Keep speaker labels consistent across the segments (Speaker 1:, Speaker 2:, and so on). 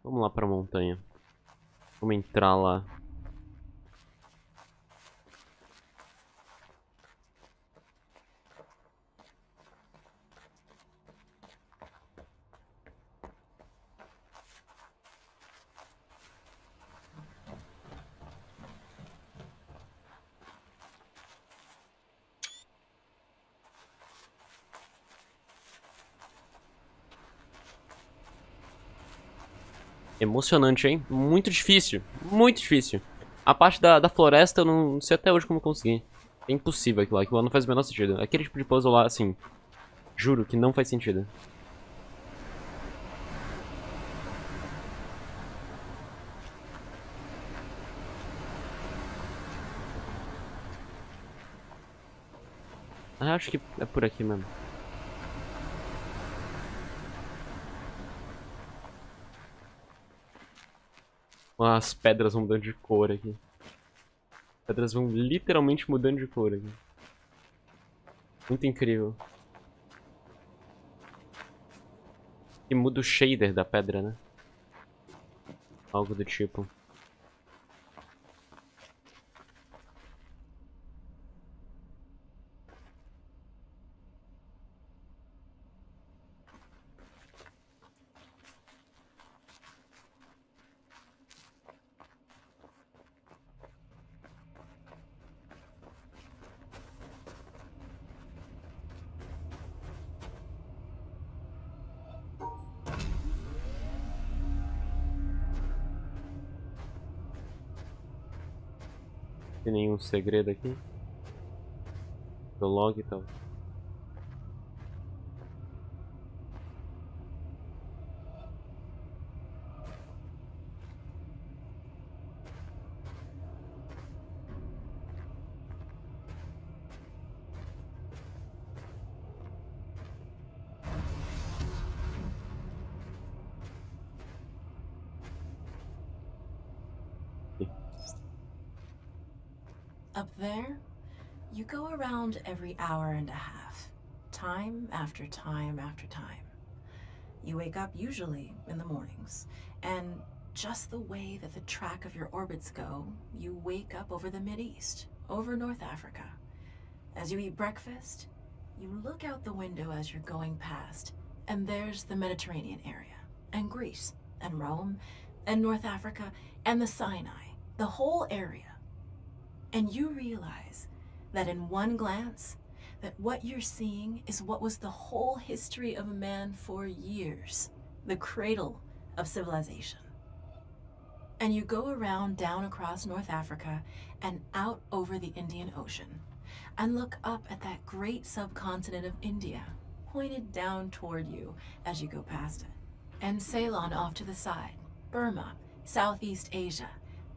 Speaker 1: Vamos lá pra montanha. Vamos entrar lá. Emocionante, hein? Muito difícil. Muito difícil. A parte da floresta eu não sei até hoje como consegui. É impossível aquilo lá. Aquilo lá não faz o menor sentido. Aquele tipo de puzzle lá, assim... Juro que não faz sentido. Ah, acho que é por aqui mesmo. As pedras vão mudando de cor aqui. As pedras vão literalmente mudando de cor aqui. Muito incrível. E muda o shader da pedra, né? Algo do tipo. Tem nenhum segredo aqui. Do log e tal.
Speaker 2: Up there, you go around every hour and a half, time after time after time. You wake up usually in the mornings, and just the way that the track of your orbits go, you wake up over the Mideast, over North Africa. As you eat breakfast, you look out the window as you're going past, and there's the Mediterranean area, and Greece, and Rome, and North Africa, and the Sinai, the whole area. And you realize that in one glance, that what you're seeing is what was the whole history of man for years, the cradle of civilization. And you go around down across North Africa and out over the Indian Ocean and look up at that great subcontinent of India, pointed down toward you as you go past it. And Ceylon off to the side, Burma, Southeast Asia,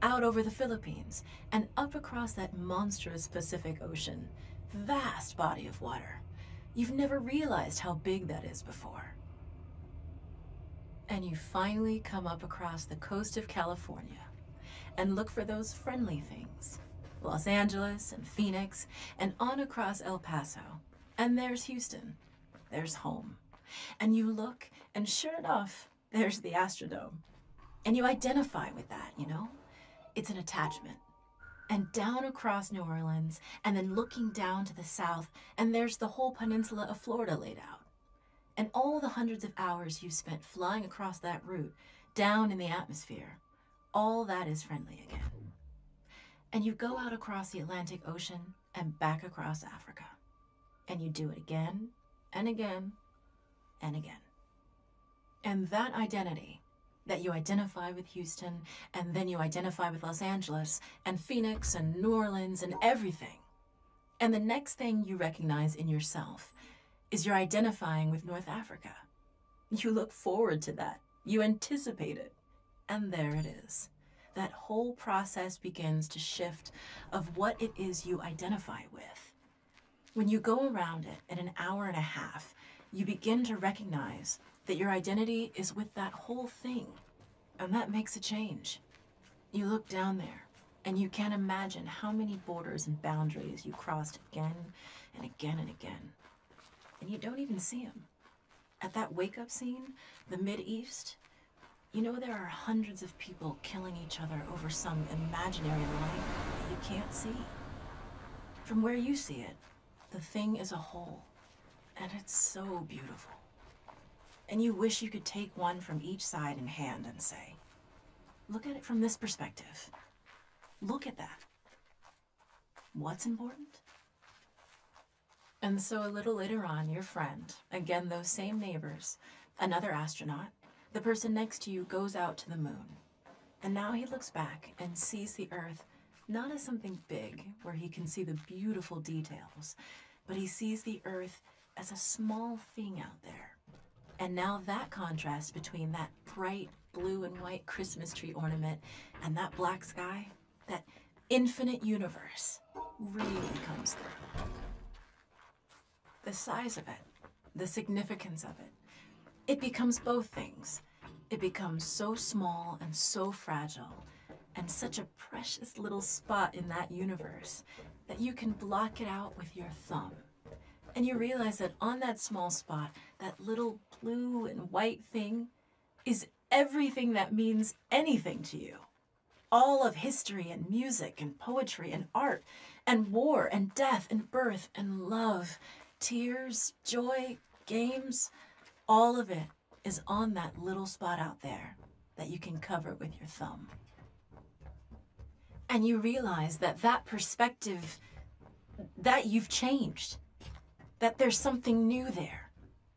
Speaker 2: out over the Philippines, and up across that monstrous Pacific Ocean. Vast body of water. You've never realized how big that is before. And you finally come up across the coast of California and look for those friendly things. Los Angeles and Phoenix, and on across El Paso. And there's Houston. There's home. And you look, and sure enough, there's the Astrodome. And you identify with that, you know? It's an attachment. And down across New Orleans, and then looking down to the south, and there's the whole peninsula of Florida laid out. And all the hundreds of hours you spent flying across that route, down in the atmosphere, all that is friendly again. And you go out across the Atlantic Ocean and back across Africa. And you do it again, and again, and again. And that identity, that you identify with Houston, and then you identify with Los Angeles, and Phoenix, and New Orleans, and everything. And the next thing you recognize in yourself is you're identifying with North Africa. You look forward to that. You anticipate it. And there it is. That whole process begins to shift of what it is you identify with. When you go around it in an hour and a half, you begin to recognize that your identity is with that whole thing, and that makes a change. You look down there, and you can't imagine how many borders and boundaries you crossed again and again and again, and you don't even see them. At that wake-up scene, the Mideast, You know there are hundreds of people killing each other over some imaginary line that you can't see. From where you see it, the thing is a whole, and it's so beautiful. And you wish you could take one from each side in hand and say, look at it from this perspective. Look at that. What's important? And so a little later on, your friend, again those same neighbors, another astronaut, the person next to you goes out to the moon. And now he looks back and sees the Earth not as something big where he can see the beautiful details, but he sees the Earth as a small thing out there. And now that contrast between that bright blue and white Christmas tree ornament and that black sky, that infinite universe, really comes through. The size of it, the significance of it, it becomes both things. It becomes so small and so fragile, and such a precious little spot in that universe that you can block it out with your thumb. And you realize that on that small spot, that little blue and white thing is everything that means anything to you. All of history and music and poetry and art and war and death and birth and love, tears, joy, games, all of it is on that little spot out there that you can cover with your thumb. And you realize that that perspective, that you've changed, that there's something new there.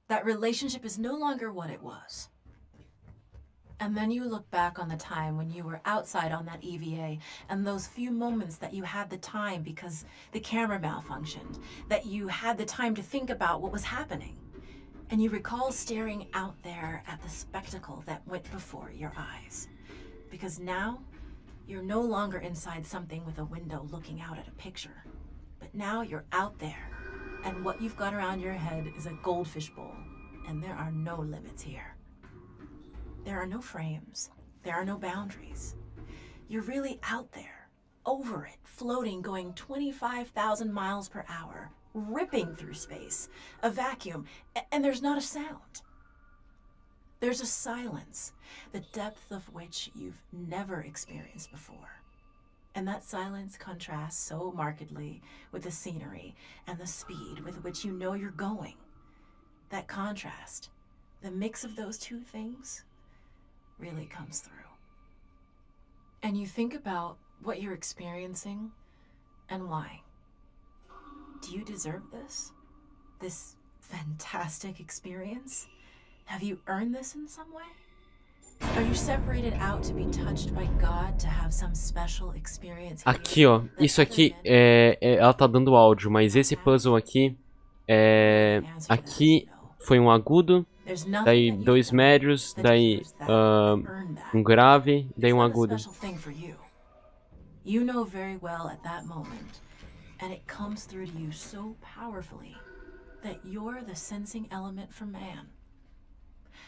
Speaker 2: That relationship is no longer what it was. And then you look back on the time when you were outside on that EVA and those few moments that you had the time because the camera malfunctioned, that you had the time to think about what was happening. And you recall staring out there at the spectacle that went before your eyes. Because now, you're no longer inside something with a window looking out at a picture. But now you're out there. And what you've got around your head is a goldfish bowl, and there are no limits here. There are no frames. There are no boundaries. You're really out there, over it, floating, going 25,000 miles per hour, ripping through space, a vacuum, and there's not a sound. There's a silence, the depth of which you've never experienced before. And that silence contrasts so markedly with the scenery and the speed with which you know you're going. That contrast, the mix of those two things, really comes through. And you think about what you're experiencing and why. Do you deserve this? This fantastic experience? Have you earned this in some way? Are you separated out to be touched by God to have some special experience?
Speaker 1: Aqui, ó. Isso aqui ela tá dando áudio, mas esse puzzle aqui aqui foi um agudo, daí dois médios, daí um grave, daí um agudo.
Speaker 2: You know very well at that moment, and it comes through to you so powerfully that you're the sensing element for man.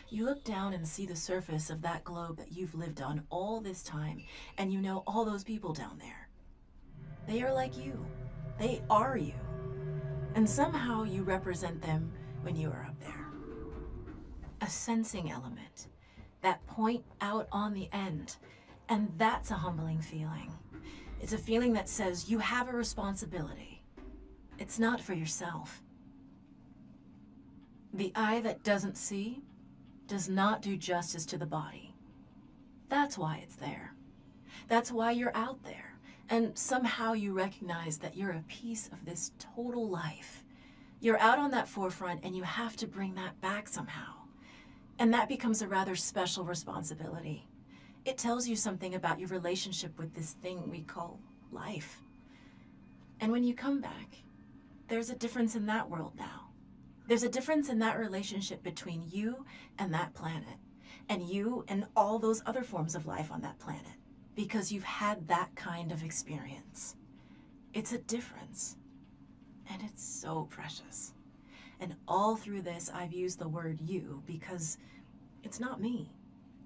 Speaker 2: You look down and see the surface of that globe that you've lived on all this time, and you know all those people down there. They are like you. They are you. And somehow you represent them when you are up there. A sensing element. That point out on the end. And that's a humbling feeling. It's a feeling that says you have a responsibility. It's not for yourself. The eye that doesn't see does not do justice to the body. That's why it's there. That's why you're out there. And somehow you recognize that you're a piece of this total life. You're out on that forefront and you have to bring that back somehow. And that becomes a rather special responsibility. It tells you something about your relationship with this thing we call life. And when you come back, there's a difference in that world now. There's a difference in that relationship between you and that planet, and you and all those other forms of life on that planet, because you've had that kind of experience. It's a difference, and it's so precious. And all through this, I've used the word you because it's not me.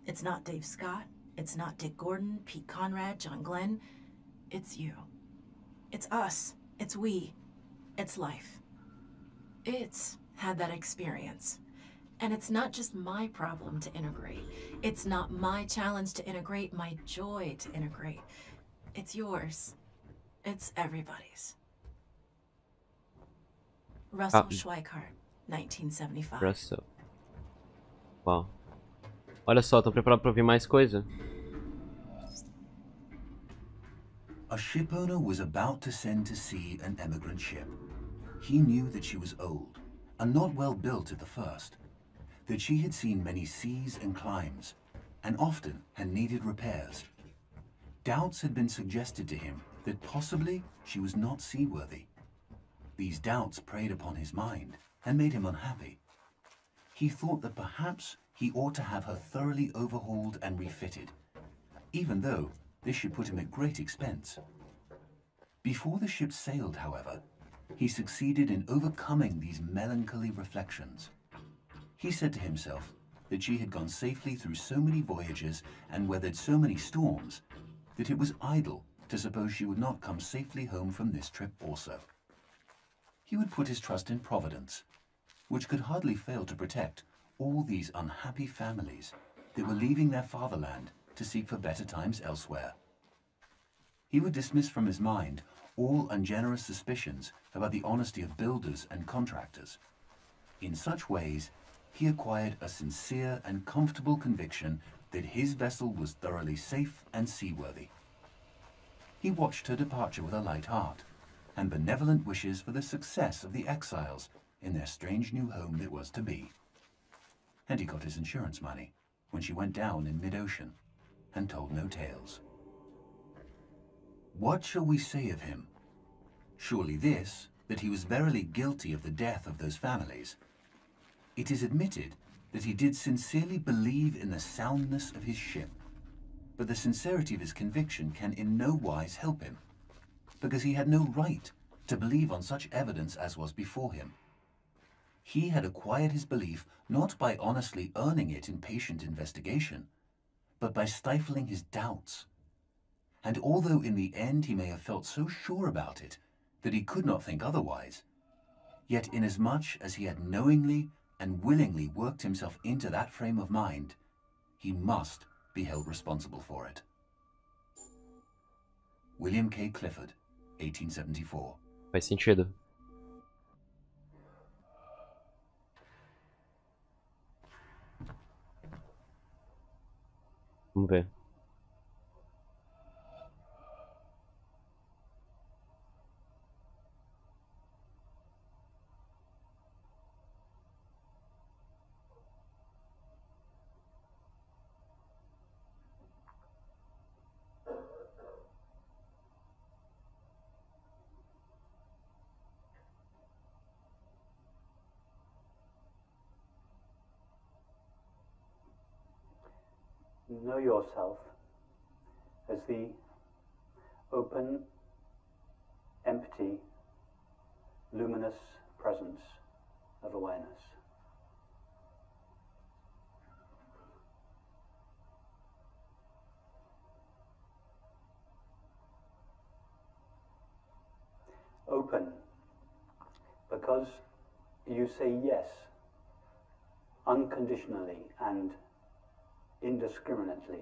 Speaker 2: It's not Dave Scott. It's not Dick Gordon, Pete Conrad, John Glenn. It's you. It's us. It's we. It's life. It's had that experience. And it's not just my problem to integrate. It's not my challenge to integrate, my joy to integrate. It's yours. It's everybody's. Russell Schweikart, 1975.
Speaker 1: Russell. Uau. Olha só, tô preparado pra ouvir mais coisa.
Speaker 3: A shipowner was about to send to sea an emigrant ship. He knew that she was old and not well built at the first, that she had seen many seas and climes, and often had needed repairs. Doubts had been suggested to him that possibly she was not seaworthy. These doubts preyed upon his mind and made him unhappy. He thought that perhaps he ought to have her thoroughly overhauled and refitted, even though this should put him at great expense. Before the ship sailed, however, he succeeded in overcoming these melancholy reflections. He said to himself that she had gone safely through so many voyages and weathered so many storms that it was idle to suppose she would not come safely home from this trip also. He would put his trust in Providence, which could hardly fail to protect all these unhappy families that were leaving their fatherland to seek for better times elsewhere. He would dismiss from his mind all ungenerous suspicions about the honesty of builders and contractors. In such ways, he acquired a sincere and comfortable conviction that his vessel was thoroughly safe and seaworthy. He watched her departure with a light heart, and benevolent wishes for the success of the exiles in their strange new home that was to be. And he got his insurance money when she went down in mid-ocean, and told no tales. What shall we say of him? Surely this, that he was verily guilty of the death of those families. It is admitted that he did sincerely believe in the soundness of his ship, but the sincerity of his conviction can in no wise help him, because he had no right to believe on such evidence as was before him. He had acquired his belief not by honestly earning it in patient investigation, but by stifling his doubts. And although in the end he may have felt so sure about it that he could not think otherwise, yet inasmuch as he had knowingly and willingly worked himself into that frame of mind, he must be held responsible for it. William K. Clifford, 1874.
Speaker 1: Faz sentido. Vamos ver.
Speaker 4: Know yourself as the open, empty, luminous presence of awareness. Open because you say yes unconditionally and indiscriminately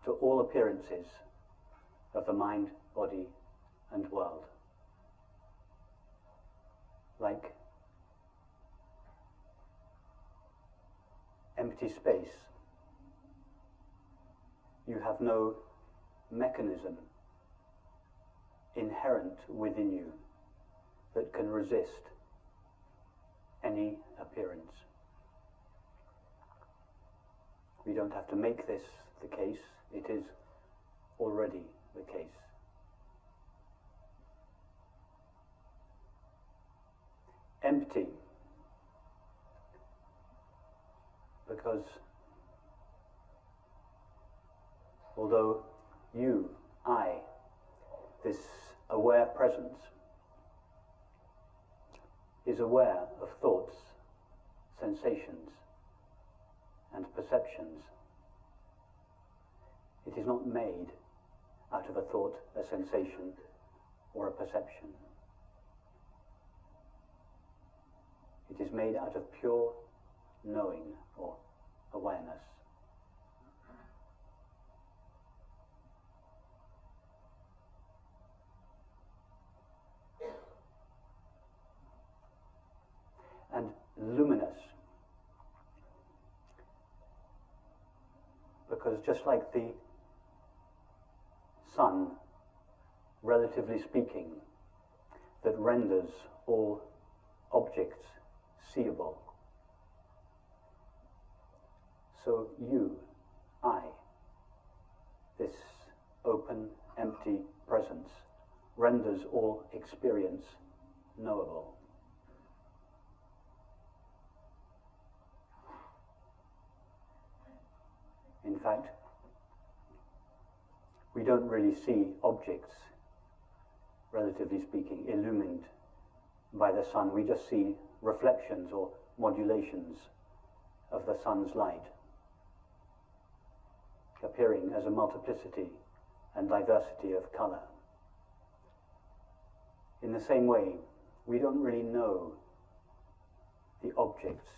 Speaker 4: to all appearances of the mind, body, and world. Like empty space, you have no mechanism inherent within you that can resist any appearance. We don't have to make this the case, it is already the case. Empty, because although you, I, this aware presence, is aware of thoughts, sensations, and perceptions, it is not made out of a thought, a sensation, or a perception. It is made out of pure knowing or awareness. And luminous, because just like the sun, relatively speaking, that renders all objects seeable, so you, I, this open, empty presence, renders all experience knowable. In fact, we don't really see objects, relatively speaking, illumined by the sun. We just see reflections or modulations of the sun's light, appearing as a multiplicity and diversity of color. In the same way, we don't really know the objects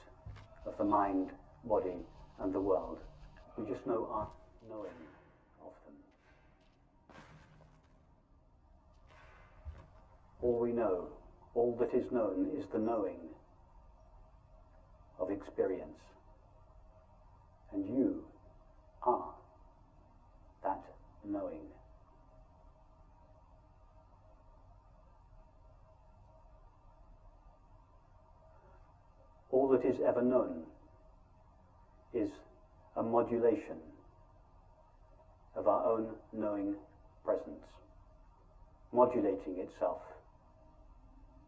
Speaker 4: of the mind, body, and the world. We just know our knowing of them. All we know, all that is known, is the knowing of experience. And you are that knowing. All that is ever known is a modulation of our own knowing presence, modulating itself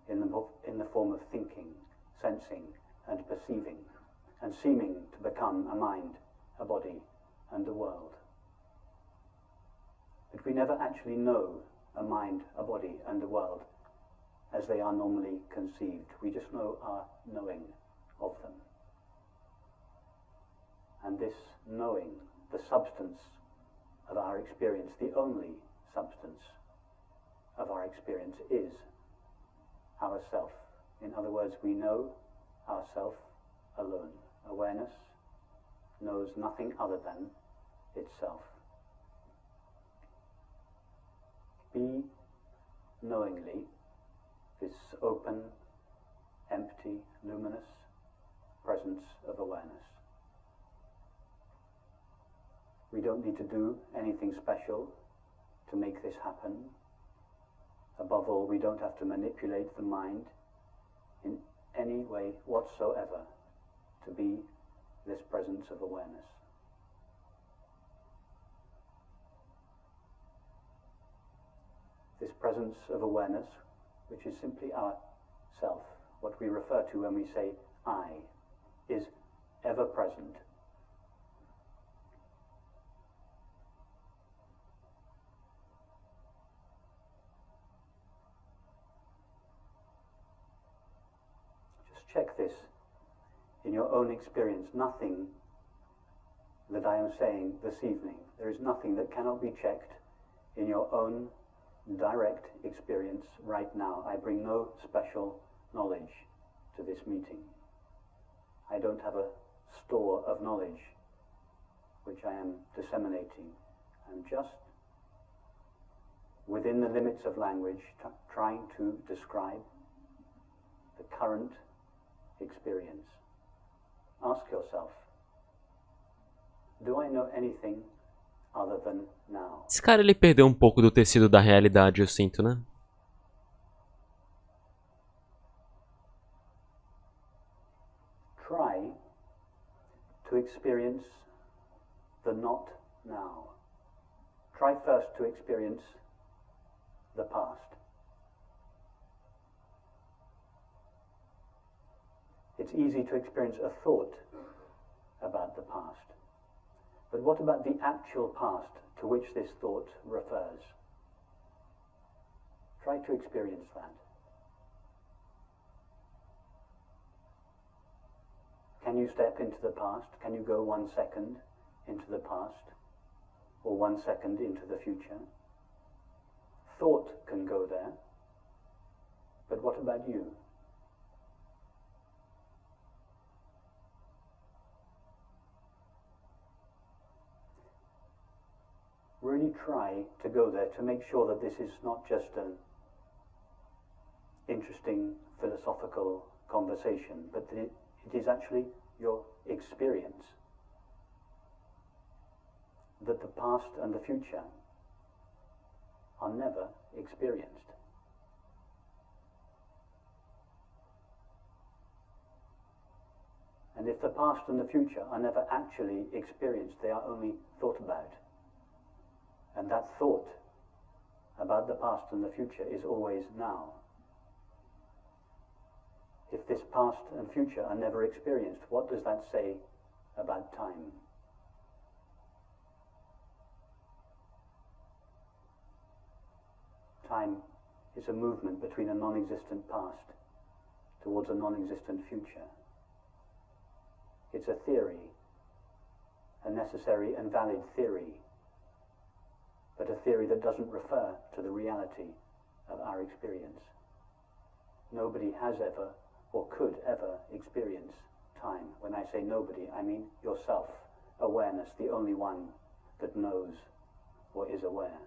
Speaker 4: in the form of thinking, sensing, and perceiving, and seeming to become a mind, a body, and a world. But we never actually know a mind, a body, and a world as they are normally conceived. We just know our knowing of them. And this knowing, the substance of our experience, the only substance of our experience, is ourself. In other words, we know ourself alone. Awareness knows nothing other than itself. Be knowingly this open, empty, luminous presence of awareness. We don't need to do anything special to make this happen. Above all, we don't have to manipulate the mind in any way whatsoever to be this presence of awareness. This presence of awareness, which is simply our self, what we refer to when we say I, is ever present. Just check this in your own experience. Nothing that I am saying this evening, there is nothing that cannot be checked in your own direct experience right now. I bring no special knowledge to this meeting. I don't have a store of knowledge which I am disseminating. I'm just, within the limits of language, trying to describe the current experience. Ask yourself, do I know anything other than now?
Speaker 1: Esse cara, ele perdeu um pouco do tecido da realidade, eu sinto, né?
Speaker 4: Try to experience the not now. Try first to experience the past. It's easy to experience a thought about the past. But what about the actual past to which this thought refers? Try to experience that. Can you step into the past? Can you go 1 second into the past? Or 1 second into the future? Thought can go there. But what about you? really try to go there to make sure that this is not just an interesting philosophical conversation, but that it is actually your experience. That the past and the future are never experienced. And if the past and the future are never actually experienced, they are only thought about. And that thought about the past and the future is always now. If this past and future are never experienced, what does that say about time? Time is a movement between a non-existent past towards a non-existent future. It's a theory, a necessary and valid theory, but a theory that doesn't refer to the reality of our experience. Nobody has ever or could ever experience time. When I say nobody, I mean yourself, awareness, the only one that knows or is aware.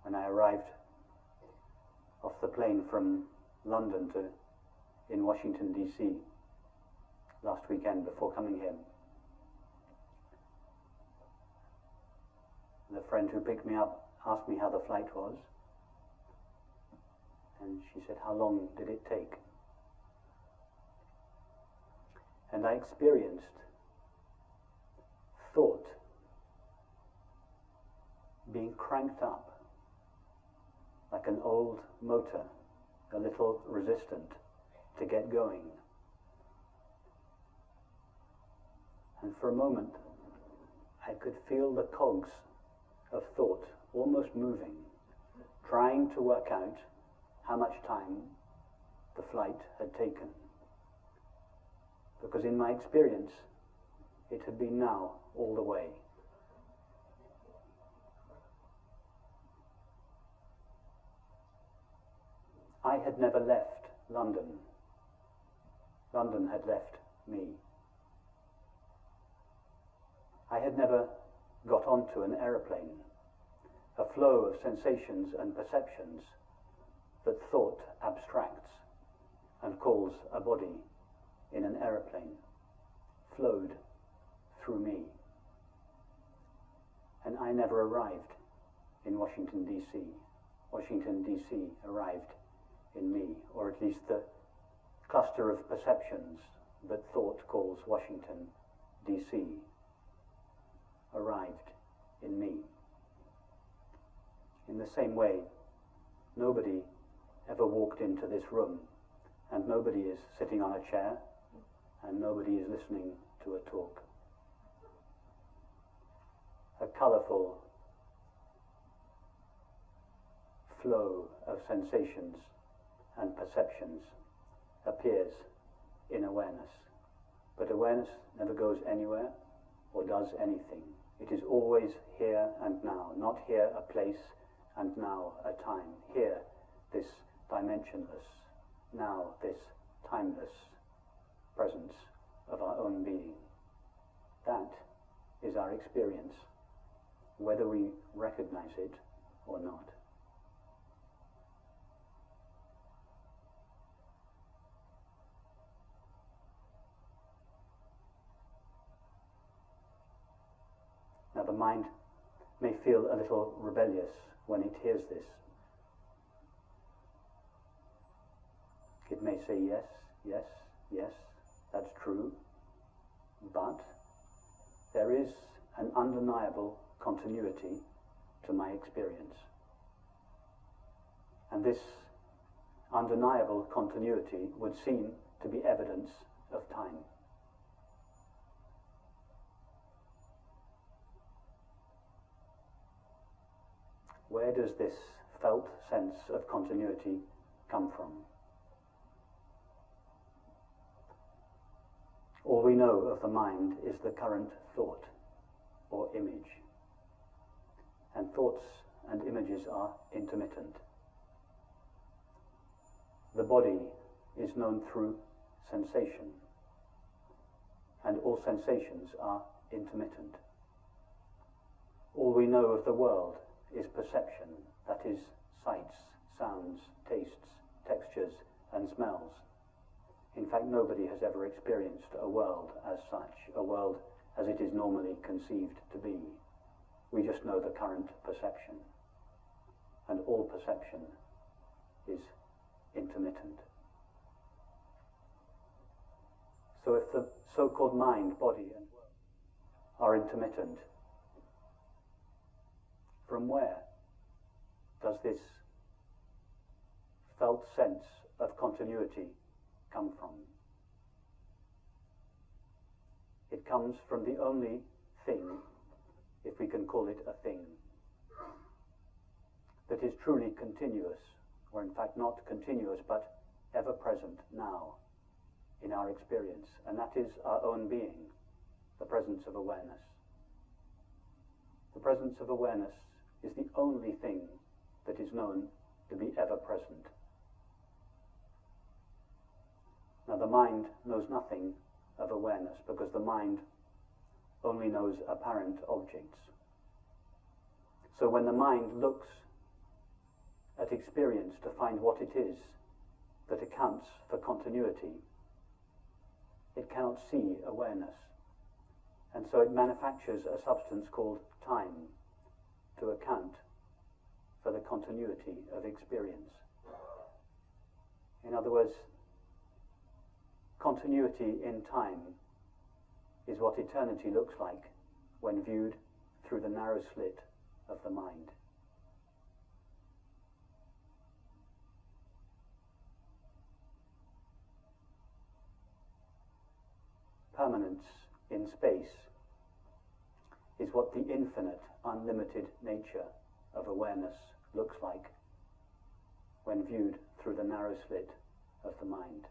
Speaker 4: When I arrived off the plane from London in Washington, D.C. last weekend before coming here, the friend who picked me up asked me how the flight was, and she said, "How long did it take?" And I experienced thought being cranked up like an old motor, a little resistant to get going. And for a moment, I could feel the cogs of thought almost moving, trying to work out how much time the flight had taken. Because in my experience, it had been now all the way. I had never left London. London had left me. I had never got onto an aeroplane, a flow of sensations and perceptions that thought abstracts and calls a body in an aeroplane, flowed through me. And I never arrived in Washington, D.C. Washington, D.C. arrived in me, or at least the cluster of perceptions that thought calls Washington, D.C. arrived in me. In the same way, nobody ever walked into this room, and nobody is sitting on a chair, and nobody is listening to a talk. A colourful flow of sensations and perceptions appears in awareness. But awareness never goes anywhere or does anything. It is always here and now, not here a place and now a time. Here, this dimensionless, now this timeless presence of our own being. That is our experience, whether we recognize it or not. Now the mind may feel a little rebellious when it hears this. It may say, yes, yes, yes, that's true, but there is an undeniable continuity to my experience. And this undeniable continuity would seem to be evidence of time. Where does this felt sense of continuity come from? All we know of the mind is the current thought. or image. And thoughts and images are intermittent. The body is known through sensation, and all sensations are intermittent. All we know of the world is perception, that is, sights, sounds, tastes, textures, and smells. In fact, nobody has ever experienced a world as such, a world as it is normally conceived to be. We just know the current perception, and all perception is intermittent. So if the so-called mind, body, and world are intermittent, from where does this felt sense of continuity come from? It comes from the only thing, if we can call it a thing, that is truly continuous, or in fact not continuous, but ever present now in our experience, and that is our own being, the presence of awareness. The presence of awareness is the only thing that is known to be ever present. Now the mind knows nothing of awareness because the mind only knows apparent objects. So when the mind looks at experience to find what it is that accounts for continuity, it cannot see awareness. And so it manufactures a substance called time to account for the continuity of experience. In other words, continuity in time is what eternity looks like when viewed through the narrow slit of the mind. Permanence in space is what the infinite, unlimited nature of awareness looks like when viewed through the narrow slit of the mind.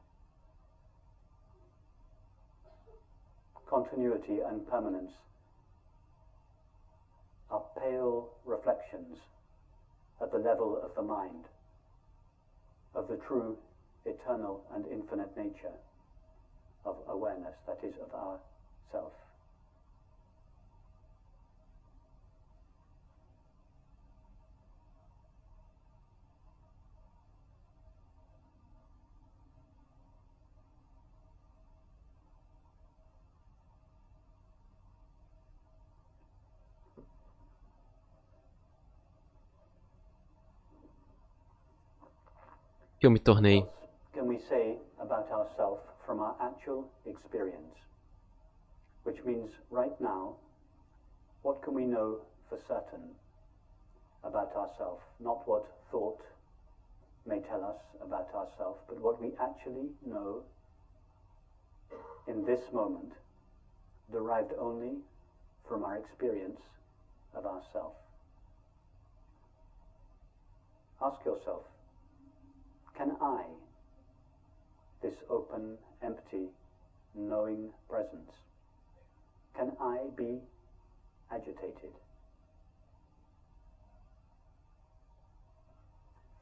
Speaker 4: Continuity and permanence are pale reflections at the level of the mind of the true, eternal and infinite nature of awareness, that is, of our self.
Speaker 1: Que eu me tornei.
Speaker 4: What can we say about ourselves from our actual experience? Which means right now, what can we know for certain about ourselves? Not what thought may tell us about ourselves, but what we actually know in this moment, derived only from our experience of ourself. Ask yourself, can I, this open, empty, knowing presence, can I be agitated?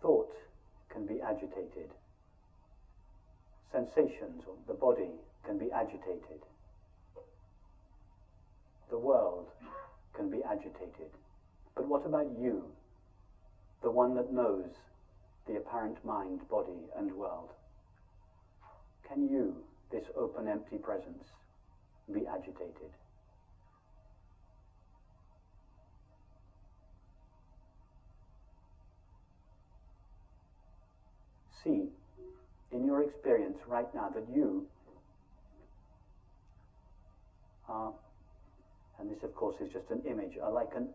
Speaker 4: Thought can be agitated. Sensations, or the body, can be agitated. The world can be agitated. But what about you, the one that knows the apparent mind, body, and world? Can you, this open, empty presence, be agitated? See, in your experience right now, that you are, and this of course is just an image, are like an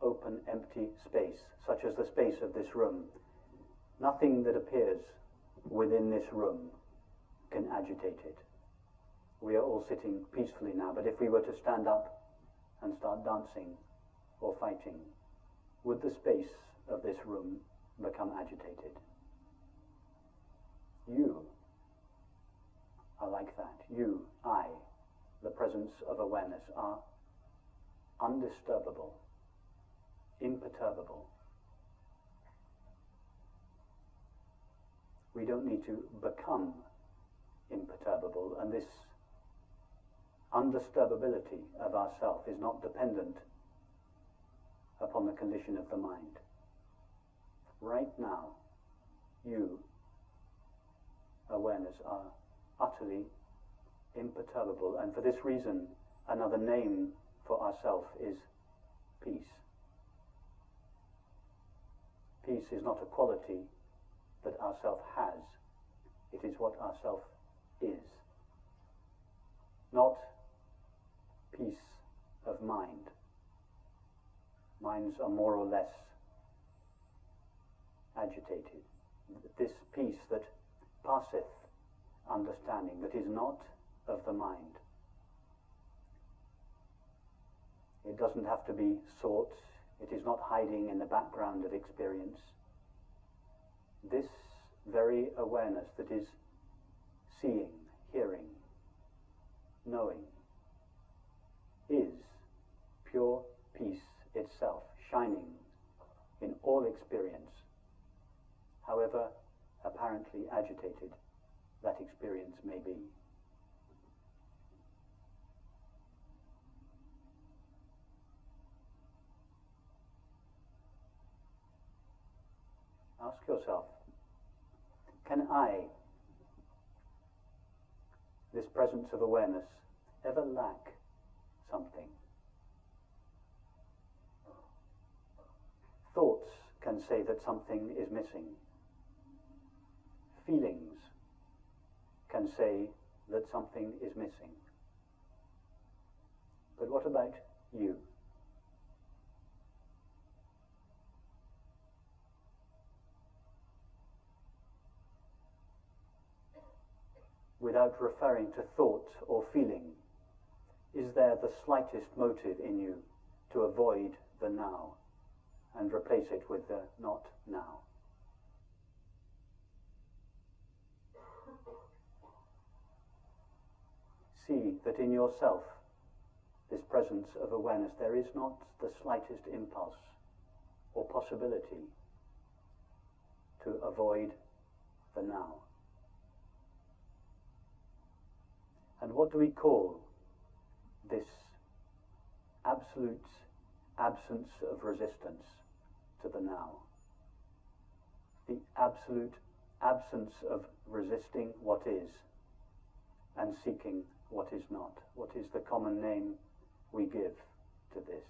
Speaker 4: open, empty space, such as the space of this room. Nothing that appears within this room can agitate it. We are all sitting peacefully now, but if we were to stand up and start dancing or fighting, would the space of this room become agitated? You are like that. You, I, the presence of awareness, are undisturbable, imperturbable. We don't need to become imperturbable, and this undisturbability of ourself is not dependent upon the condition of the mind. Right now, you, awareness, are utterly imperturbable, and for this reason, another name for ourself is peace. Peace is not a quality that ourself has, it is what ourself is. Not peace of mind. Minds are more or less agitated. This peace that passeth understanding, that is not of the mind. It doesn't have to be sought. It is not hiding in the background of experience. This very awareness that is seeing, hearing, knowing, is pure peace itself, shining in all experience, however apparently agitated that experience may be. Ask yourself, can I, this presence of awareness, ever lack something? Thoughts can say that something is missing. Feelings can say that something is missing. But what about you? Without referring to thought or feeling, is there the slightest motive in you to avoid the now and replace it with the not now? See that in yourself, this presence of awareness, there is not the slightest impulse or possibility to avoid the now. And what do we call this absolute absence of resistance to the now? The absolute absence of resisting what is and seeking what is not. What is the common name we give to this?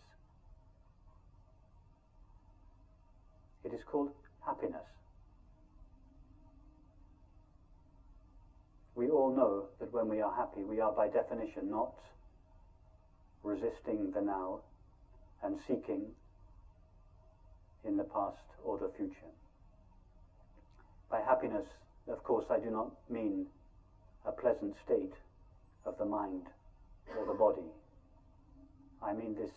Speaker 4: It is called happiness. We all know that when we are happy, we are by definition not resisting the now and seeking in the past or the future. By happiness, of course, I do not mean a pleasant state of the mind or the body. I mean this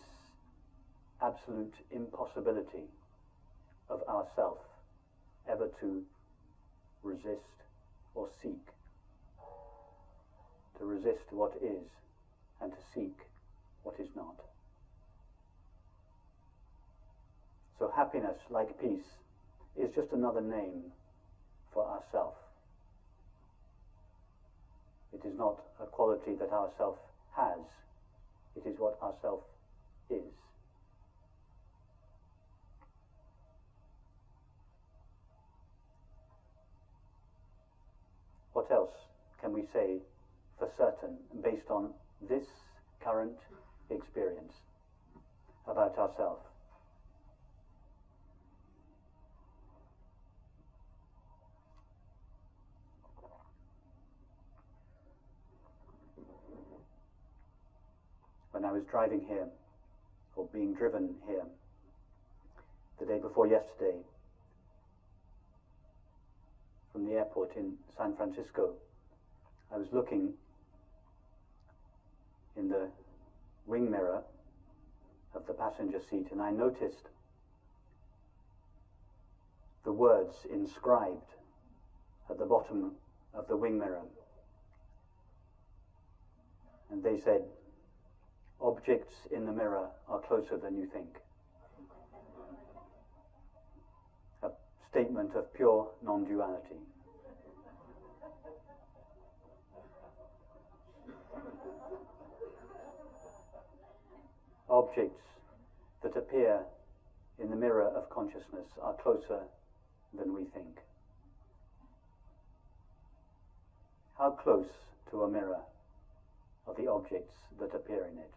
Speaker 4: absolute impossibility of ourself ever to resist or seek. To resist what is and to seek what is not. So happiness, like peace, is just another name for ourself. It is not a quality that ourself has, it is what ourself is. What else can we say for certain based on this current experience about ourselves? When I was driving here, or being driven here, the day before yesterday, from the airport in San Francisco, I was looking in the wing mirror of the passenger seat, and I noticed the words inscribed at the bottom of the wing mirror. And they said, Objects in the mirror are closer than you think. A statement of pure non-duality. Objects that appear in the mirror of consciousness are closer than we think. How close to a mirror are the objects that appear in it?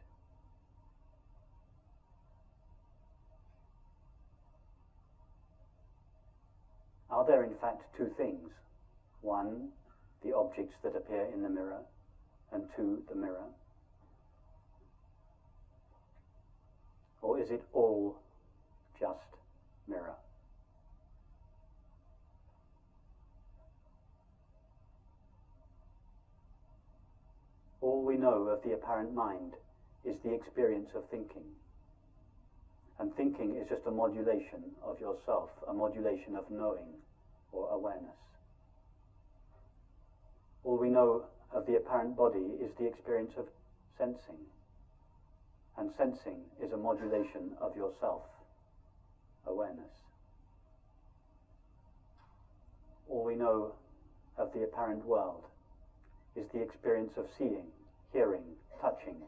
Speaker 4: Are there in fact two things? One, the objects that appear in the mirror, and two, the mirror? Or is it all just mirror? All we know of the apparent mind is the experience of thinking. And thinking is just a modulation of yourself, a modulation of knowing or awareness. All we know of the apparent body is the experience of sensing. And sensing is a modulation of yourself, awareness. All we know of the apparent world is the experience of seeing, hearing, touching,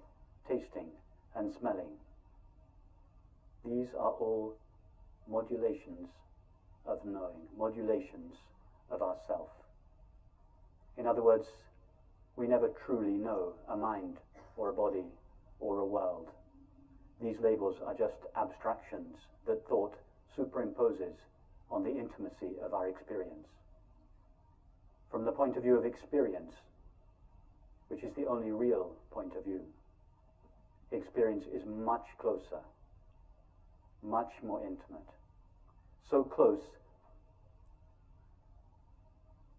Speaker 4: tasting, and smelling. These are all modulations of knowing, modulations of ourself. In other words, we never truly know a mind or a body or a world. These labels are just abstractions that thought superimposes on the intimacy of our experience. From the point of view of experience, which is the only real point of view, experience is much closer, much more intimate. So close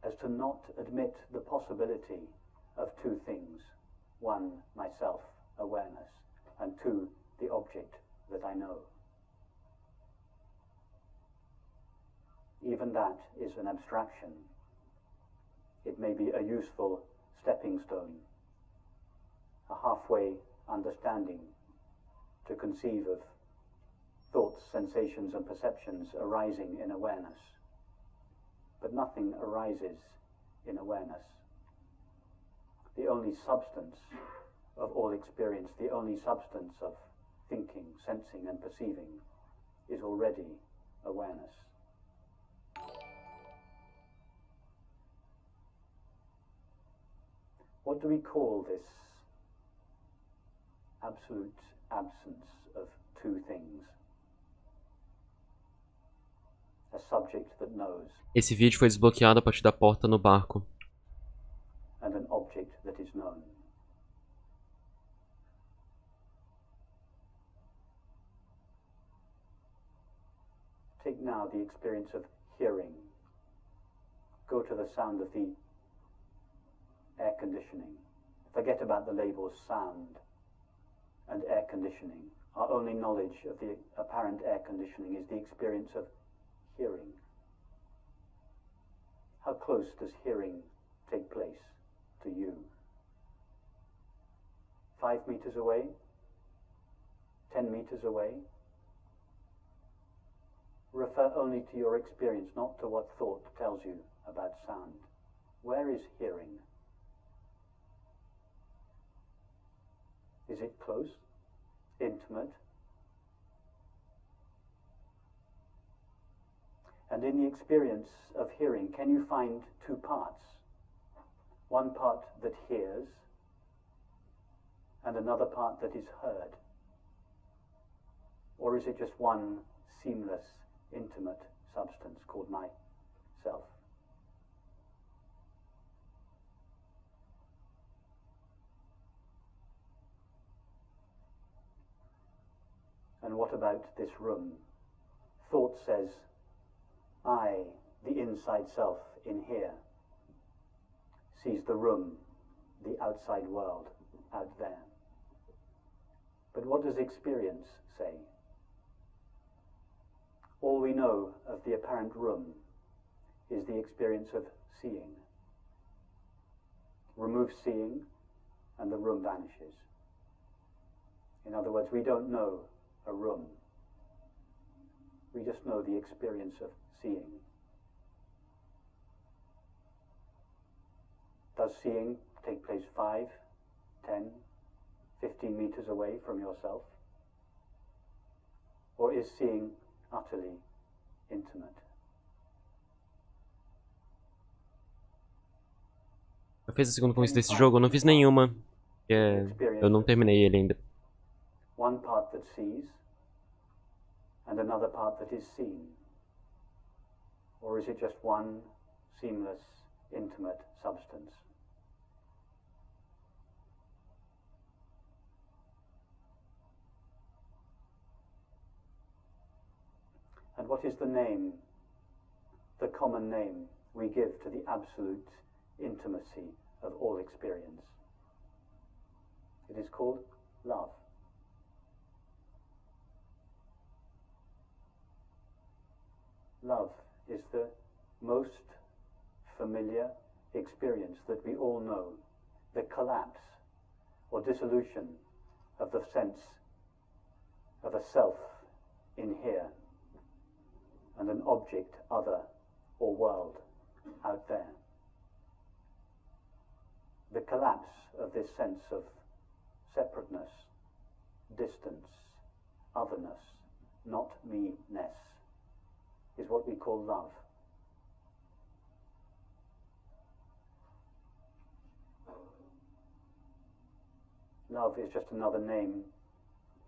Speaker 4: as to not admit the possibility of two things. One, myself, awareness, and two, the object that I know. Even that is an abstraction. It may be a useful stepping stone, a halfway understanding to conceive of thoughts, sensations, and perceptions arising in awareness. But nothing arises in awareness. The only substance of all experience, the only substance of thinking, sensing, and perceiving is already awareness. What do we call this absolute absence of two things? A subject that knows.
Speaker 1: Esse vídeo foi desbloqueado a partir da porta no barco.
Speaker 4: And an object that is known. Take now the experience of hearing. Go to the sound of the air conditioning. Forget about the labels sound and air conditioning. Our only knowledge of the apparent air conditioning is the experience of hearing. How close does hearing take place to you? 5 meters away? 10 meters away? Refer only to your experience, not to what thought tells you about sound. Where is hearing? Is it close? Intimate? And in the experience of hearing, can you find two parts? One part that hears, and another part that is heard? Or is it just one seamless, intimate substance called myself? And what about this room? Thought says, I, the inside self in here, sees the room, the outside world, out there. But what does experience say? All we know of the apparent room is the experience of seeing. Remove seeing, and the room vanishes. In other words, we don't know a room. We just know the experience of seeing. Does seeing take place 5, 10, 15 meters away from yourself? Or is seeing utterly intimate?
Speaker 1: Eu fiz a segunda conquista desse jogo, eu não fiz nenhuma. Eu não terminei ele ainda.
Speaker 4: One part that sees and another part that is seen? Or is it just one seamless, intimate substance? And what is the name, the common name we give to the absolute intimacy of all experience? It is called love. Love is the most familiar experience that we all know, the collapse or dissolution of the sense of a self in here and an object other or world out there. The collapse of this sense of separateness, distance, otherness, not me-ness, is what we call love. Love is just another name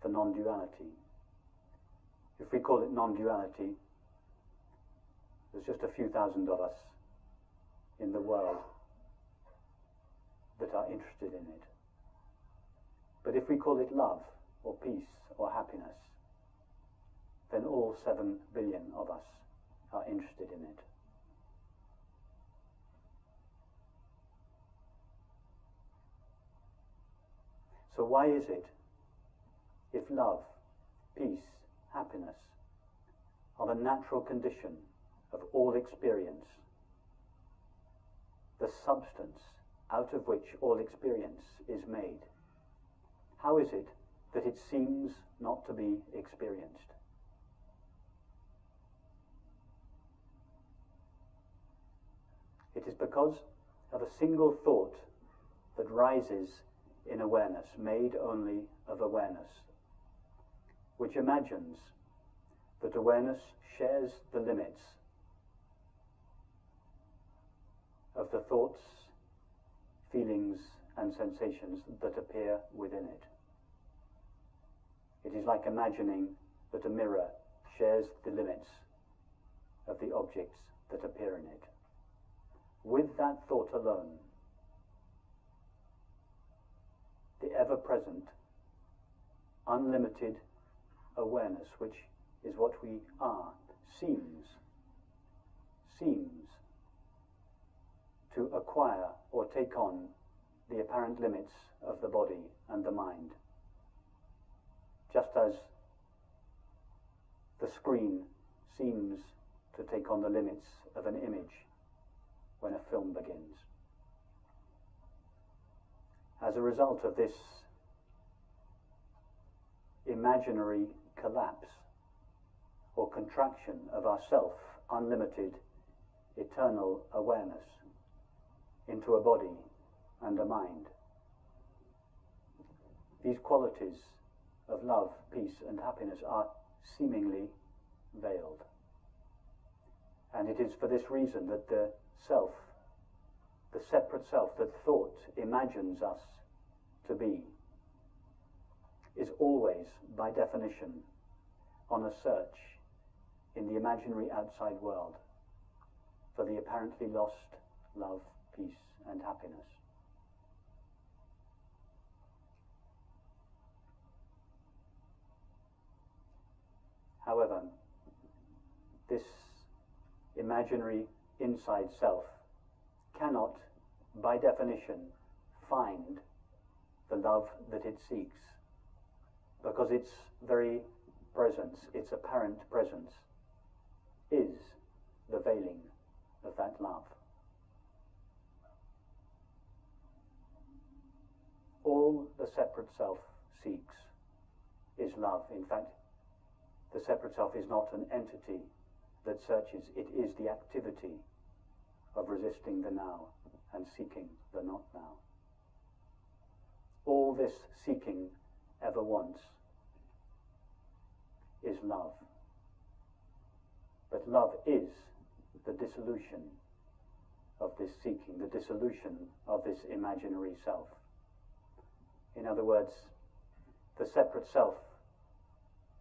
Speaker 4: for non-duality. If we call it non-duality, there's just a few thousand of us in the world that are interested in it. But if we call it love, or peace, or happiness, then all 7 billion of us are interested in it. So why is it, if love, peace, happiness are the natural condition of all experience, the substance out of which all experience is made, how is it that it seems not to be experienced? It is because of a single thought that rises in awareness, made only of awareness, which imagines that awareness shares the limits of the thoughts, feelings, and sensations that appear within it. It is like imagining that a mirror shares the limits of the objects that appear in it. With that thought alone, the ever-present, unlimited awareness, which is what we are, seems to acquire or take on the apparent limits of the body and the mind, just as the screen seems to take on the limits of an image when a film begins. As a result of this imaginary collapse or contraction of our self, unlimited, eternal awareness into a body and a mind, these qualities of love, peace, and happiness are seemingly veiled. And it is for this reason that the self, the separate self that thought imagines us to be, is always, by definition, on a search in the imaginary outside world for the apparently lost love, peace, and happiness. However, this imaginary inside self cannot, by definition, find the love that it seeks, because its very presence, its apparent presence, is the veiling of that love. All the separate self seeks is love. In fact, the separate self is not an entity that searches. It is the activity of resisting the now and seeking the not now. All this seeking ever wants is love. But love is the dissolution of this seeking, the dissolution of this imaginary self. In other words, the separate self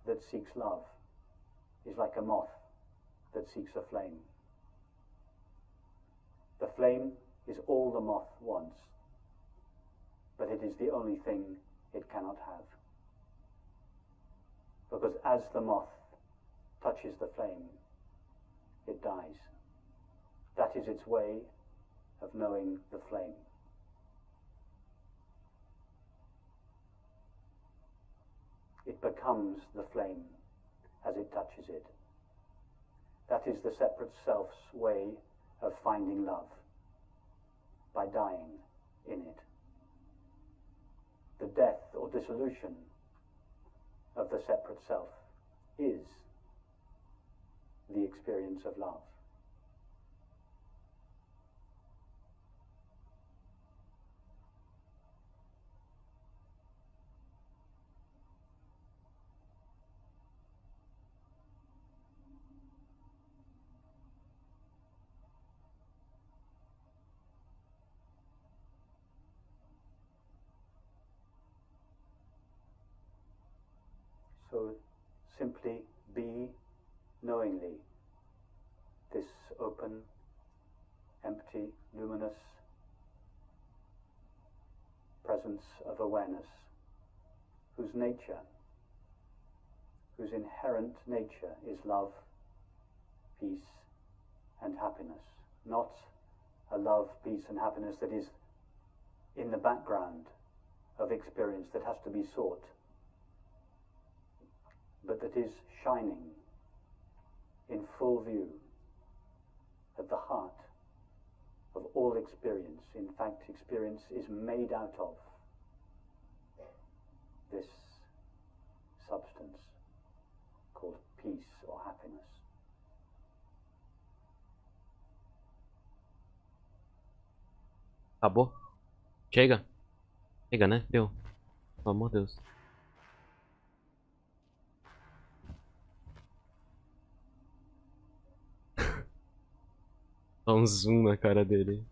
Speaker 4: that seeks love is like a moth that seeks a flame. The flame is all the moth wants, but it is the only thing it cannot have. Because as the moth touches the flame, it dies. That is its way of knowing the flame. It becomes the flame as it touches it. That is the separate self's way of finding love, by dying in it. The death or dissolution of the separate self is the experience of love. So simply be knowingly this open, empty, luminous presence of awareness, whose nature, whose inherent nature is love, peace, and happiness. Not a love, peace, and happiness that is in the background of experience that has to be sought, but that is shining in full view at the heart of all experience. In fact, experience is made out of this substance called peace or happiness.
Speaker 1: Acabou? Chega? Chega, né? Deu. Pelo amor de Deus. Dá um zoom na cara dele.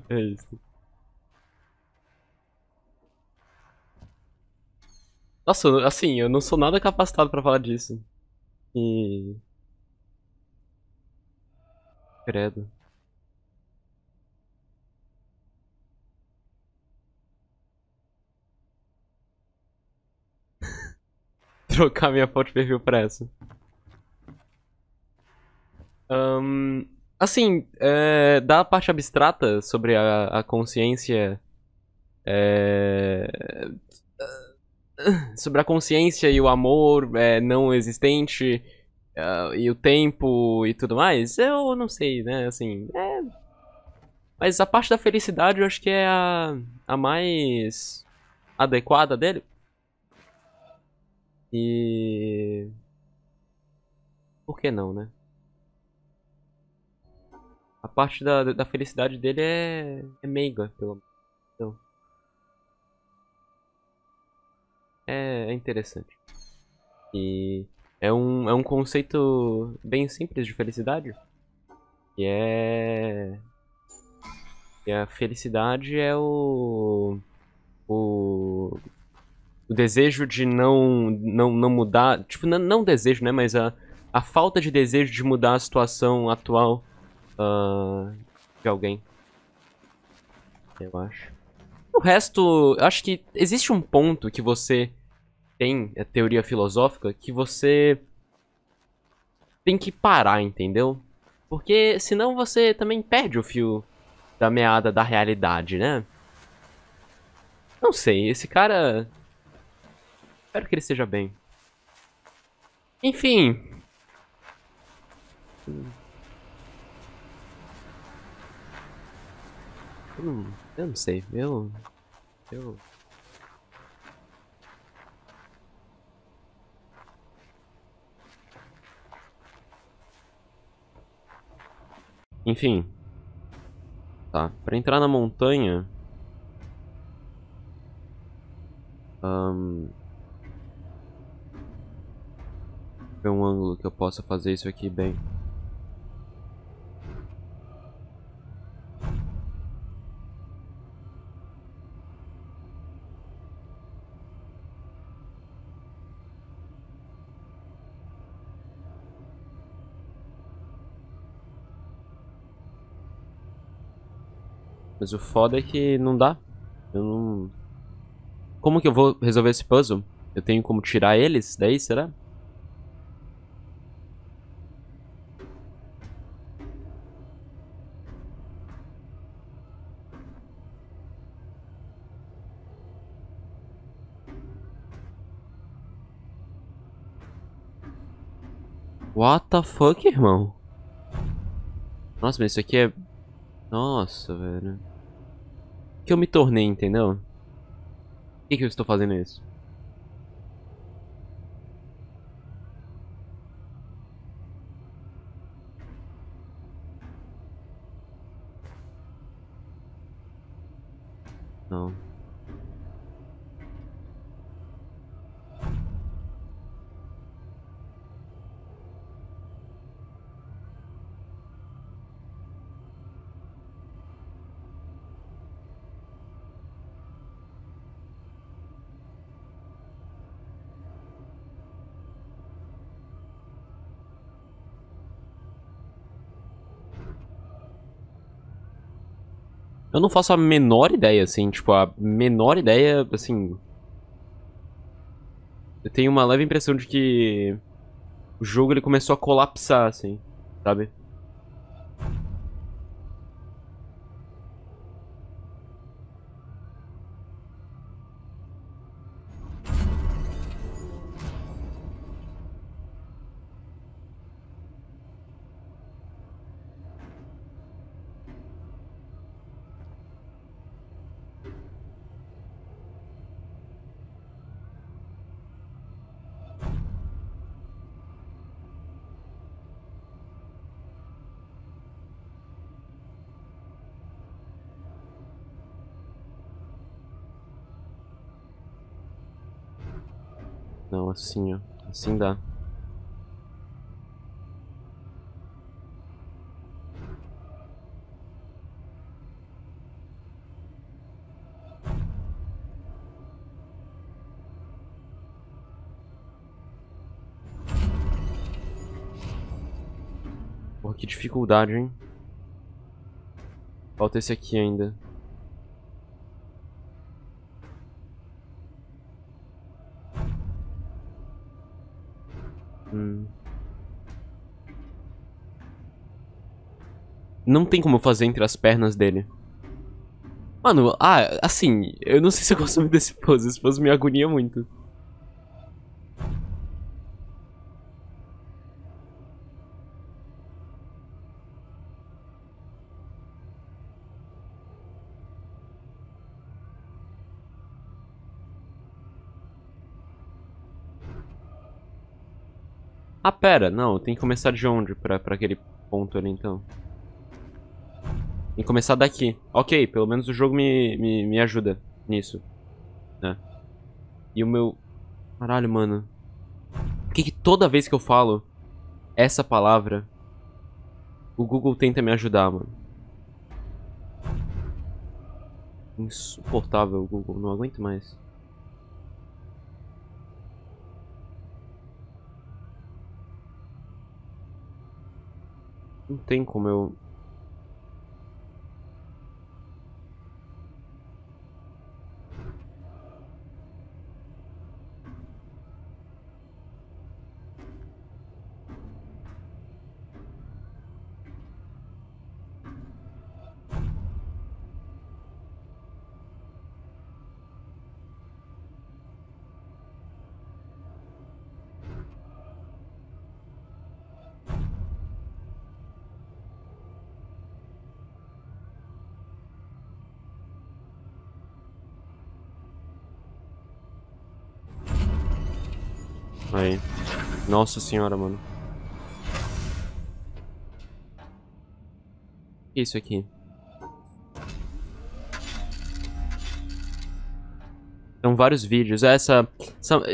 Speaker 1: É isso. Nossa, assim, eu não sou nada capacitado pra falar disso. E... Credo. Trocar minha foto de perfil pra essa. Assim, da parte abstrata sobre a consciência... sobre a consciência e o amor não existente, e o tempo e tudo mais, eu não sei, né, assim... Mas a parte da felicidade eu acho que é a mais adequada dele. E... Por que não, né? A parte da felicidade dele é meiga, pelo menos. Então, é interessante. E é um conceito bem simples de felicidade. E a felicidade é o desejo de não mudar. Tipo, não desejo, né? Mas a falta de desejo de mudar a situação atual de alguém. Eu acho. O resto, eu acho que existe um ponto que você tem teoria filosófica que você tem que parar, entendeu? Porque senão você também perde o fio da meada da realidade, né? Não sei, esse cara... Espero que ele esteja bem. Enfim. Eu não sei, eu... Enfim. Tá, pra entrar na montanha... Ver um ângulo que eu possa fazer isso aqui bem. Mas o foda é que não dá. Eu não... Como que eu vou resolver esse puzzle? Eu tenho como tirar eles daí, será? What the fuck, irmão? Nossa, mas isso aqui é... Nossa, velho. O que eu me tornei, entendeu? Por que eu estou fazendo isso? Não. Eu não faço a menor ideia, assim, tipo, a menor ideia, assim... Eu tenho uma leve impressão de que... O jogo, ele começou a colapsar, assim, sabe? Não, assim, ó. Assim dá. Porra, que dificuldade, hein? Falta esse aqui ainda. Não tem como fazer entre as pernas dele. Mano, assim, eu não sei se eu gosto muito desse pose. Esse pose me agonia muito. Ah, pera, não, tem que começar de onde pra aquele ponto ali, então? Tem que começar daqui. Ok, pelo menos o jogo me ajuda nisso, né? E o meu... Caralho, mano. Por que toda vez que eu falo essa palavra, o Google tenta me ajudar, mano? Insuportável o Google, não aguento mais. Não tem como eu... Aí. Nossa senhora, mano. O que é isso aqui? São vários vídeos.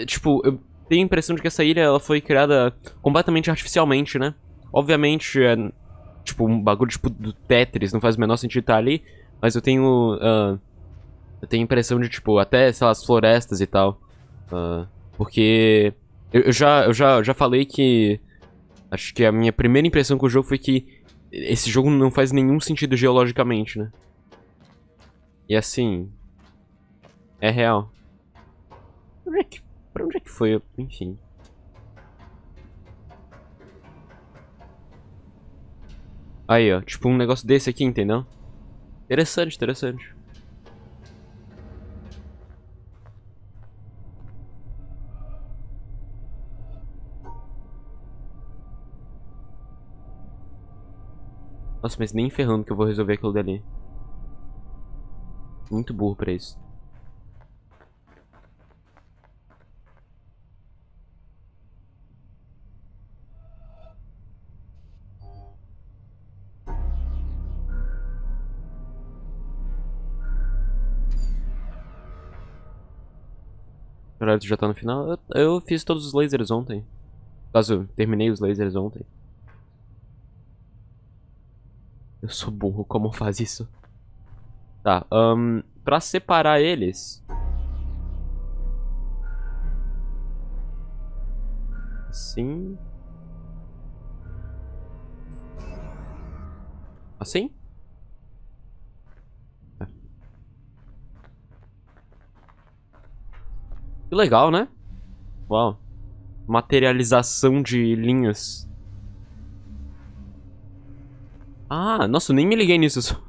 Speaker 1: Tipo, eu tenho a impressão de que essa ilha ela foi criada completamente artificialmente, né? Obviamente, tipo, um bagulho tipo do Tetris, não faz o menor sentido estar ali. Mas eu tenho a impressão de, tipo, até, sei lá, as florestas e tal. Porque eu já falei que... Acho que a minha primeira impressão com o jogo foi que esse jogo não faz nenhum sentido geologicamente, né? E assim... É real. Pra onde é que foi? Enfim. Aí, ó. Tipo um negócio desse aqui, entendeu? Interessante, interessante. Nossa, mas nem ferrando que eu vou resolver aquilo dali. Muito burro pra isso. Caralho, tu já tá no final? Eu fiz todos os lasers ontem. No caso, eu terminei os lasers ontem. Eu sou burro, como faz isso? Tá, pra separar eles... Assim... Assim? É. Que legal, né? Uau. Materialização de linhas. Ah, nossa, eu nem me liguei nisso.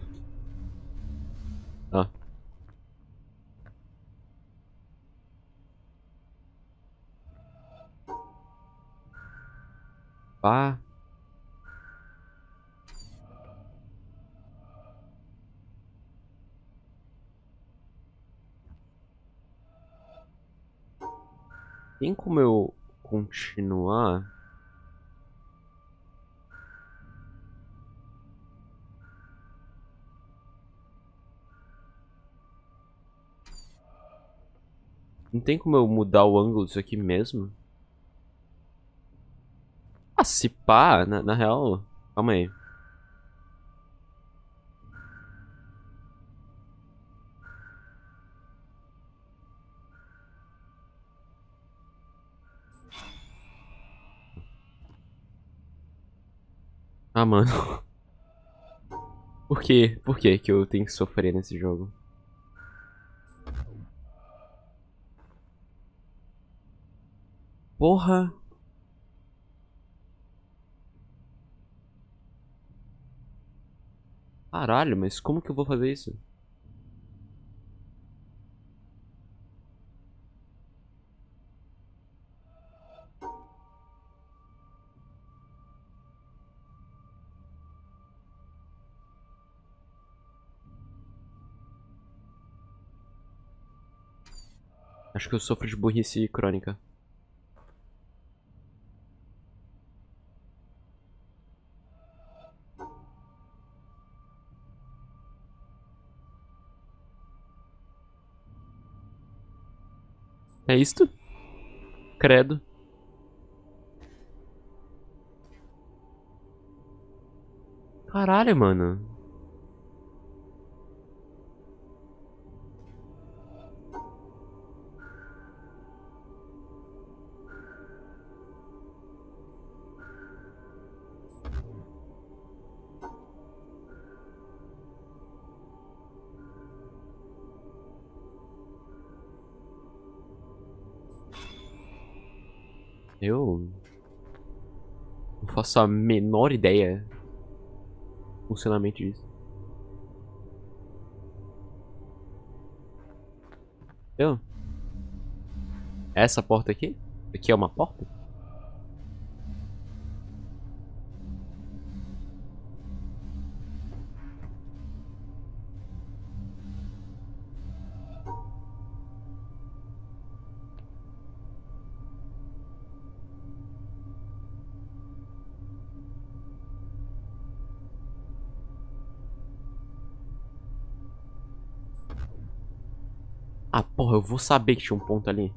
Speaker 1: Ah. Pá. Tem como eu continuar? Não tem como eu mudar o ângulo disso aqui mesmo? Ah, se pá, na real... Calma aí. Ah, mano. Por quê? Por que que eu tenho que sofrer nesse jogo? Porra. Caralho, mas como que eu vou fazer isso? Acho que eu sofro de burrice crônica. É isto? Credo. Caralho, mano. Eu não faço a menor ideia do funcionamento disso. Eu? Essa porta aqui? Aqui é uma porta? Ah, porra, eu vou saber que tinha um ponto ali.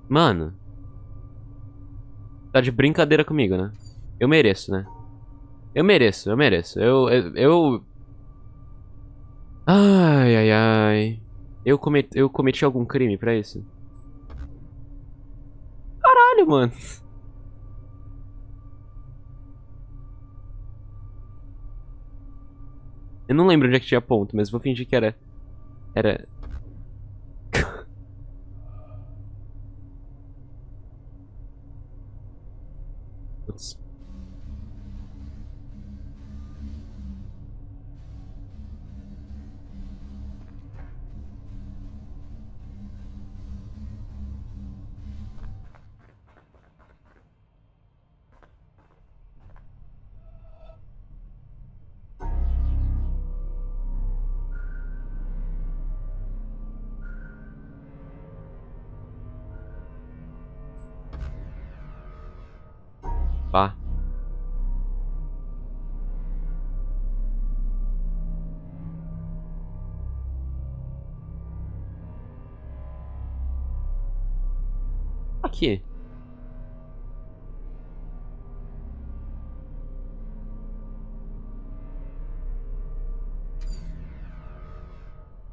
Speaker 1: Mano. Tá de brincadeira comigo, né? Eu mereço, né? Eu mereço, eu mereço. Ai, ai, ai. Eu cometi algum crime pra isso? Caralho, mano. Eu não lembro onde é que tinha ponto, mas vou fingir que era... Era... Putz. Pá. Aqui.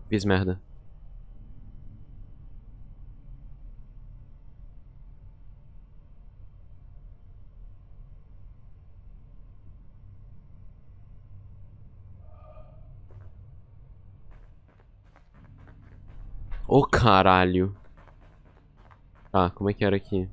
Speaker 1: Fiz merda. Ô, caralho. Tá, como é que era aqui?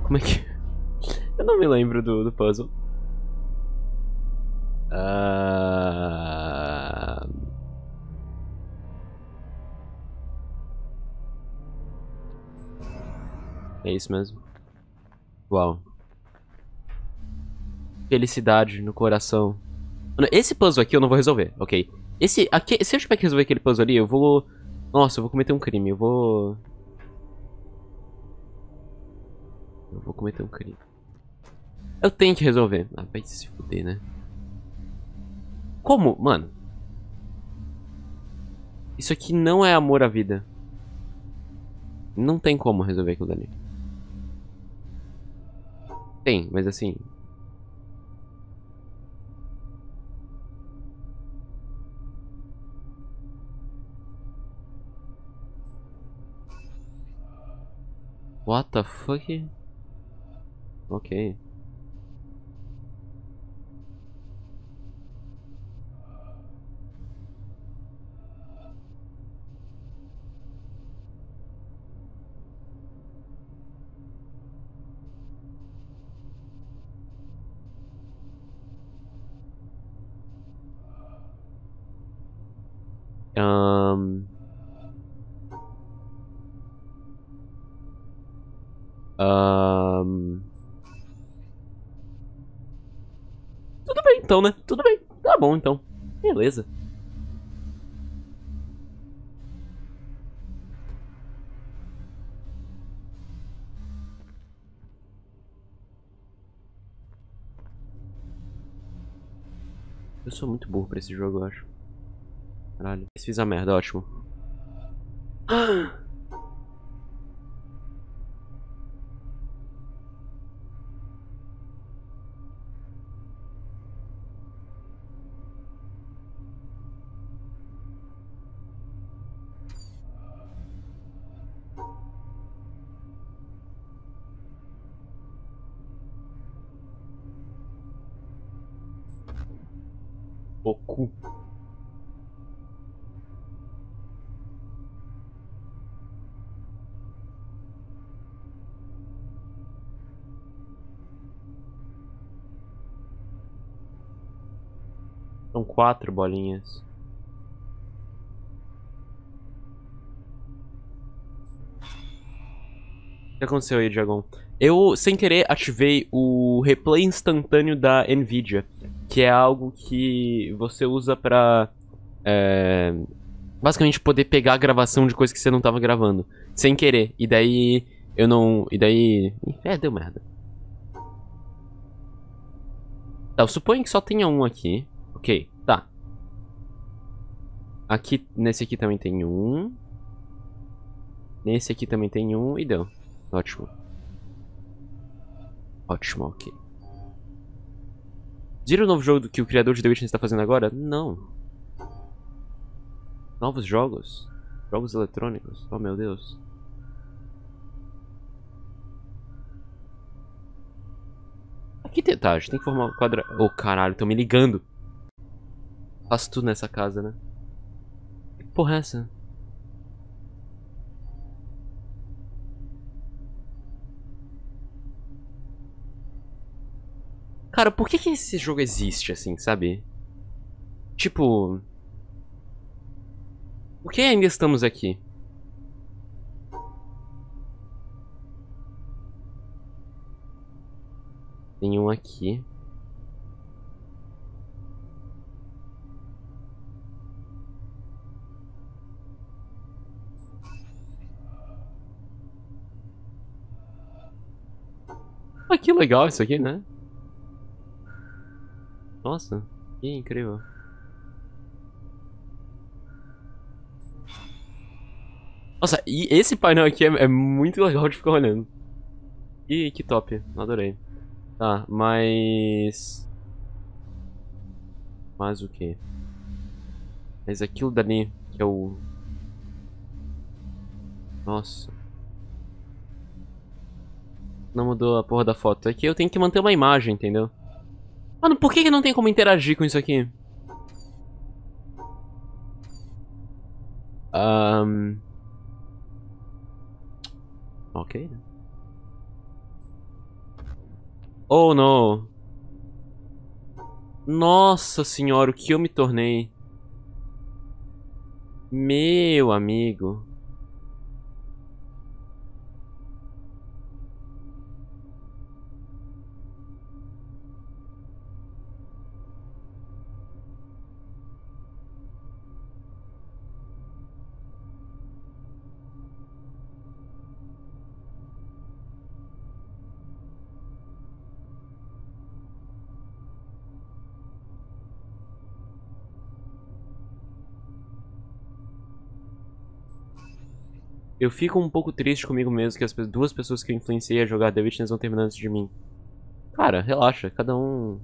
Speaker 1: Como é que... Eu não me lembro do puzzle. Ah... É isso mesmo. Uau. Felicidade no coração. Mano, esse puzzle aqui eu não vou resolver, ok? Esse aqui, se eu tiver que resolver aquele puzzle ali, eu vou... Nossa, eu vou cometer um crime, eu vou... Eu vou cometer um crime. Eu tenho que resolver. Ah, vai se fuder, né? Como? Mano. Isso aqui não é amor à vida. Não tem como resolver aquilo dali. Tem, mas assim... What the fuck? Ok. Ahn... Ahn... Tudo bem então, né? Tudo bem. Tá bom então. Beleza. Eu sou muito burro pra esse jogo, eu acho. Caralho. Fiz a merda, ótimo. O cu. São 4 bolinhas. O que aconteceu aí, Diagon? Eu, sem querer, ativei o replay instantâneo da Nvidia, que é algo que você usa pra, basicamente poder pegar a gravação de coisa que você não tava gravando, sem querer. E daí, eu não... E daí... deu merda. Tá, eu suponho que só tenha um aqui. Ok, tá. Aqui, nesse aqui também tem um. Nesse aqui também tem um e deu. Ótimo. Ótimo, ok. Viram o novo jogo que o criador de The Witcher está fazendo agora? Não. Novos jogos? Jogos eletrônicos? Oh, meu Deus. Aqui tem... Tá, a gente tem que formar um quadra... Oh, caralho, estão me ligando. Faço tudo nessa casa, né? Que porra é essa? Cara, por que esse jogo existe, assim, sabe? Tipo... Por que ainda estamos aqui? Tem um aqui. Ah, que legal isso aqui, né? Nossa, que incrível. Nossa, e esse painel aqui é muito legal de ficar olhando. Ih, que top, adorei. Tá, mas... Mas o quê? Mas aquilo dali, que é o... Nossa. Não mudou a porra da foto. Aqui eu tenho que manter uma imagem, entendeu? Mano, por que não tem como interagir com isso aqui? Ok. Oh, não. Nossa senhora, o que eu me tornei? Meu amigo. Eu fico um pouco triste comigo mesmo que as duas pessoas que eu influenciei a jogar The Witness vão terminar antes de mim. Cara, relaxa, cada um...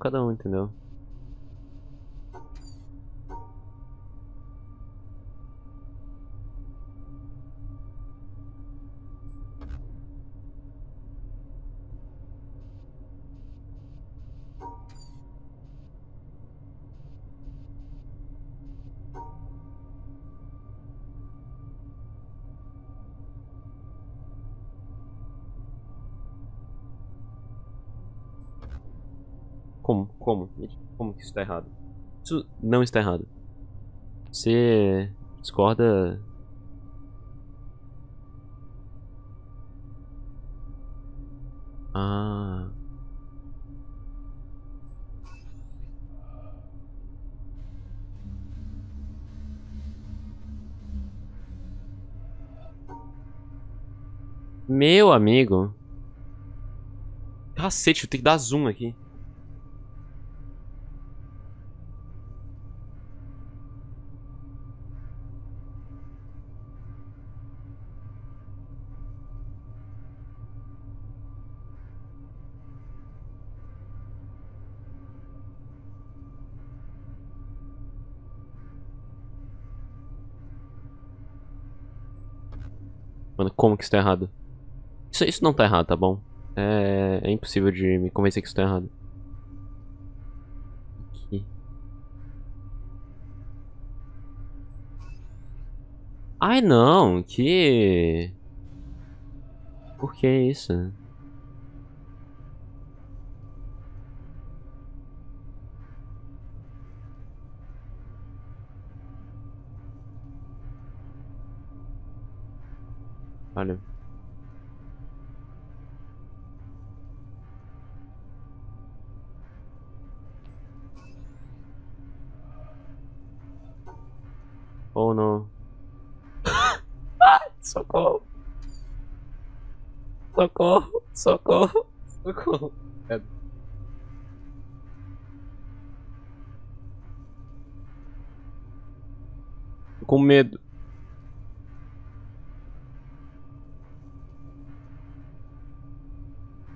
Speaker 1: Cada um, entendeu? Como? Como? Como que isso tá errado? Isso não está errado. Você discorda... Ah... Meu amigo. Cacete, eu tenho que dar zoom aqui. Mano, como que isso tá errado? Isso não tá errado, tá bom? É impossível de me convencer que isso tá errado. Aqui. Ai, não, que... Por que isso? Olha. Oh, não. Socorro. Socorro. Socorro. Socorro. É. Tô com medo.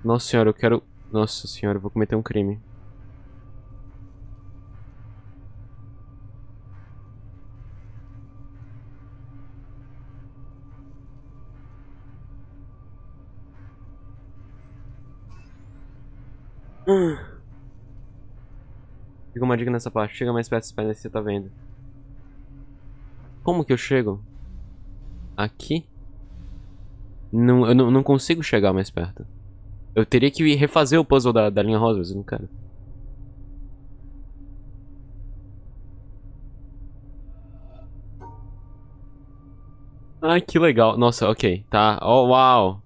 Speaker 1: Nossa senhora, eu quero... Nossa senhora, eu vou cometer um crime. Fica uma dica nessa parte. Chega mais perto dos painéis que você tá vendo. Como que eu chego? Aqui? Não, eu não consigo chegar mais perto. Eu teria que refazer o puzzle da linha rosa, mas eu não quero. Ai, que legal. Nossa, ok. Tá. Oh, uau.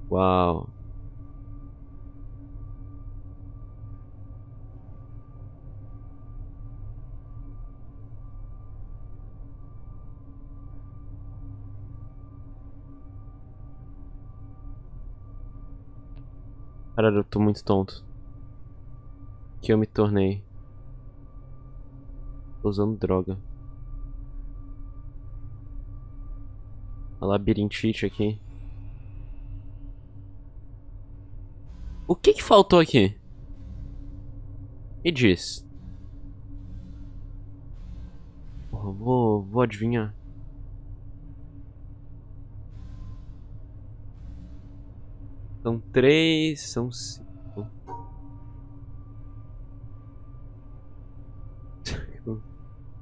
Speaker 1: Uau. Caralho, eu tô muito tonto. Que eu me tornei. Tô usando droga. A labirintite aqui. O que que faltou aqui? Me diz. Porra, vou adivinhar. São 3, são 5.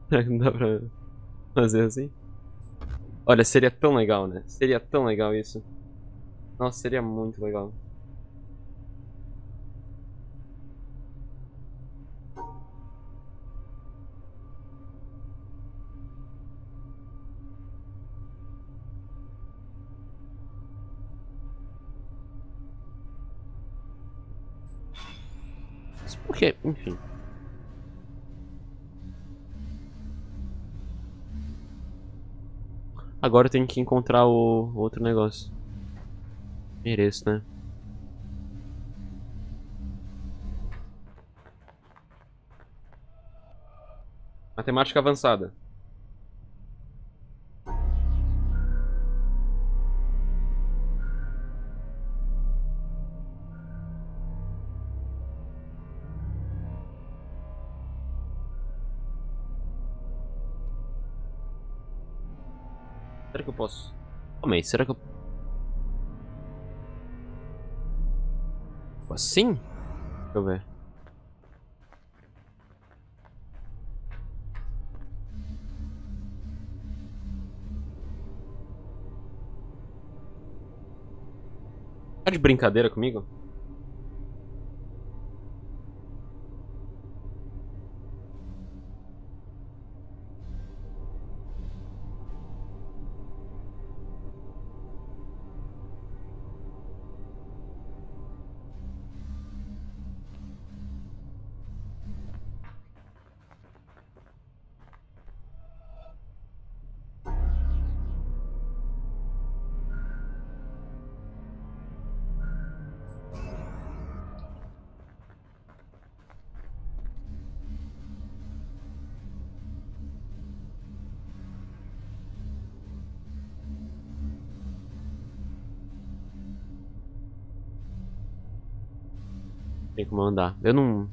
Speaker 1: Será que não dá pra fazer assim? Olha, seria tão legal, né? Seria tão legal isso. Nossa, seria muito legal. Mas por quê? Enfim. Agora eu tenho que encontrar o outro negócio. Mereço, né? Matemática avançada. Será que eu posso? Calma aí, será que eu... Assim? Deixa eu ver. Tá de brincadeira comigo? Tem como andar. Eu não...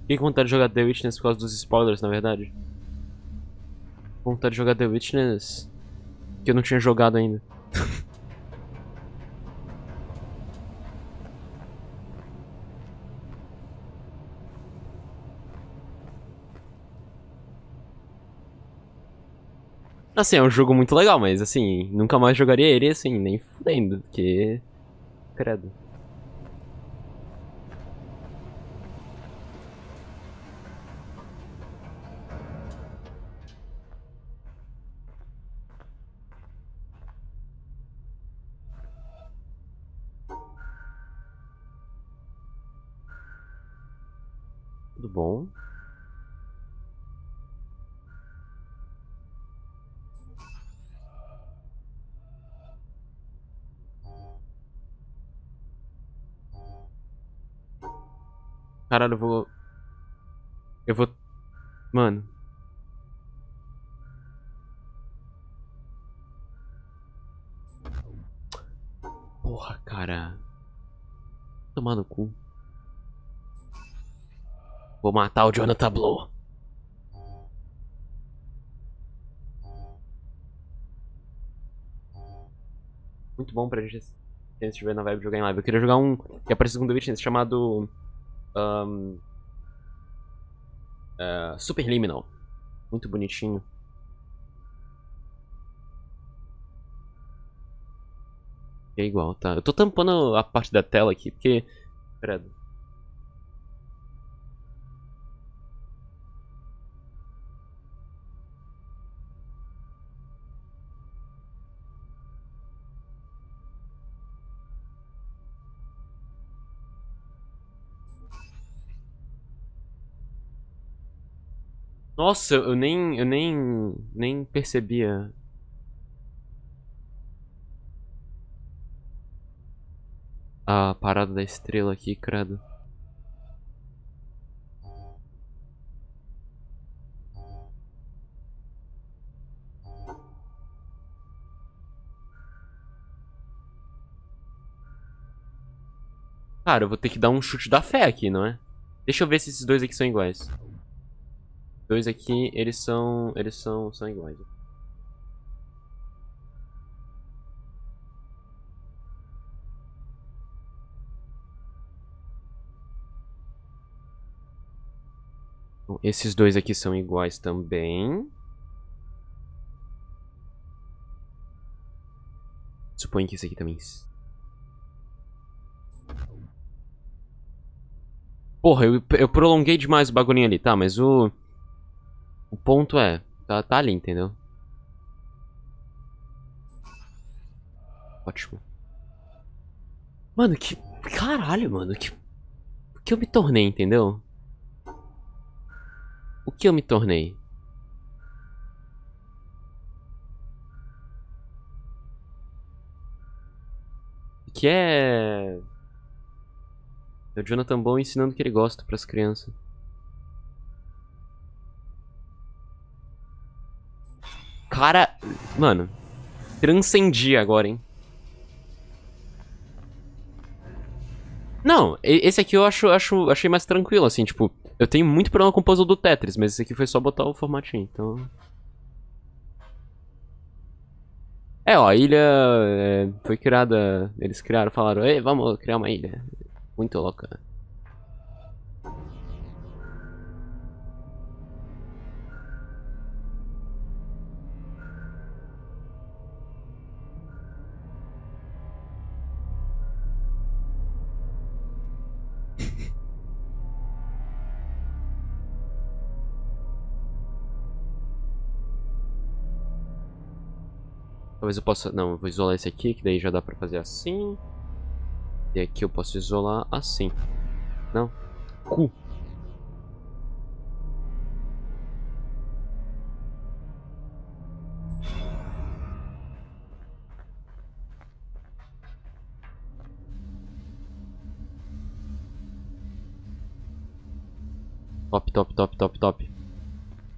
Speaker 1: Fiquei com vontade de jogar The Witness por causa dos spoilers, na verdade. Com vontade de jogar The Witness que eu não tinha jogado ainda. Assim, é um jogo muito legal, mas assim, nunca mais jogaria ele assim, nem fudendo, porque... Credo. Tudo bom? Caralho, eu vou... Eu vou... Mano. Porra, cara. Tomar no cu. Vou matar o Jonathan Blow. Muito bom pra gente, se a gente estiver na vibe de jogar em live. Eu queria jogar um que apareceu com The Witness chamado... Superliminal. Muito bonitinho. É igual, tá? Eu tô tampando a parte da tela aqui, porque... Credo. Nossa, eu nem percebia. A parada da estrela aqui, credo. Cara, eu vou ter que dar um chute da fé aqui, não é? Deixa eu ver se esses dois aqui são iguais. Dois aqui, são iguais. Bom, esses dois aqui são iguais também. Suponho que esse aqui também. Porra, eu prolonguei demais o bagulhinho ali, tá? Mas o ponto é, tá ali, entendeu? Ótimo. Mano, que... Caralho, mano, que... O que eu me tornei, entendeu? O que eu me tornei? Que é... É o Jonathan Blow ensinando o que ele gosta pras crianças. Cara... Mano... Transcendi agora, hein? Não, esse aqui eu achei mais tranquilo, assim, tipo... Eu tenho muito problema com o puzzle do Tetris, mas esse aqui foi só botar o formatinho, então... É, ó, a ilha foi criada... Eles criaram, falaram, ei, vamos criar uma ilha. Muito louca. Talvez eu possa... Não, eu vou isolar esse aqui, que daí já dá pra fazer assim. E aqui eu posso isolar assim. Não. Cu. Top, top, top, top, top.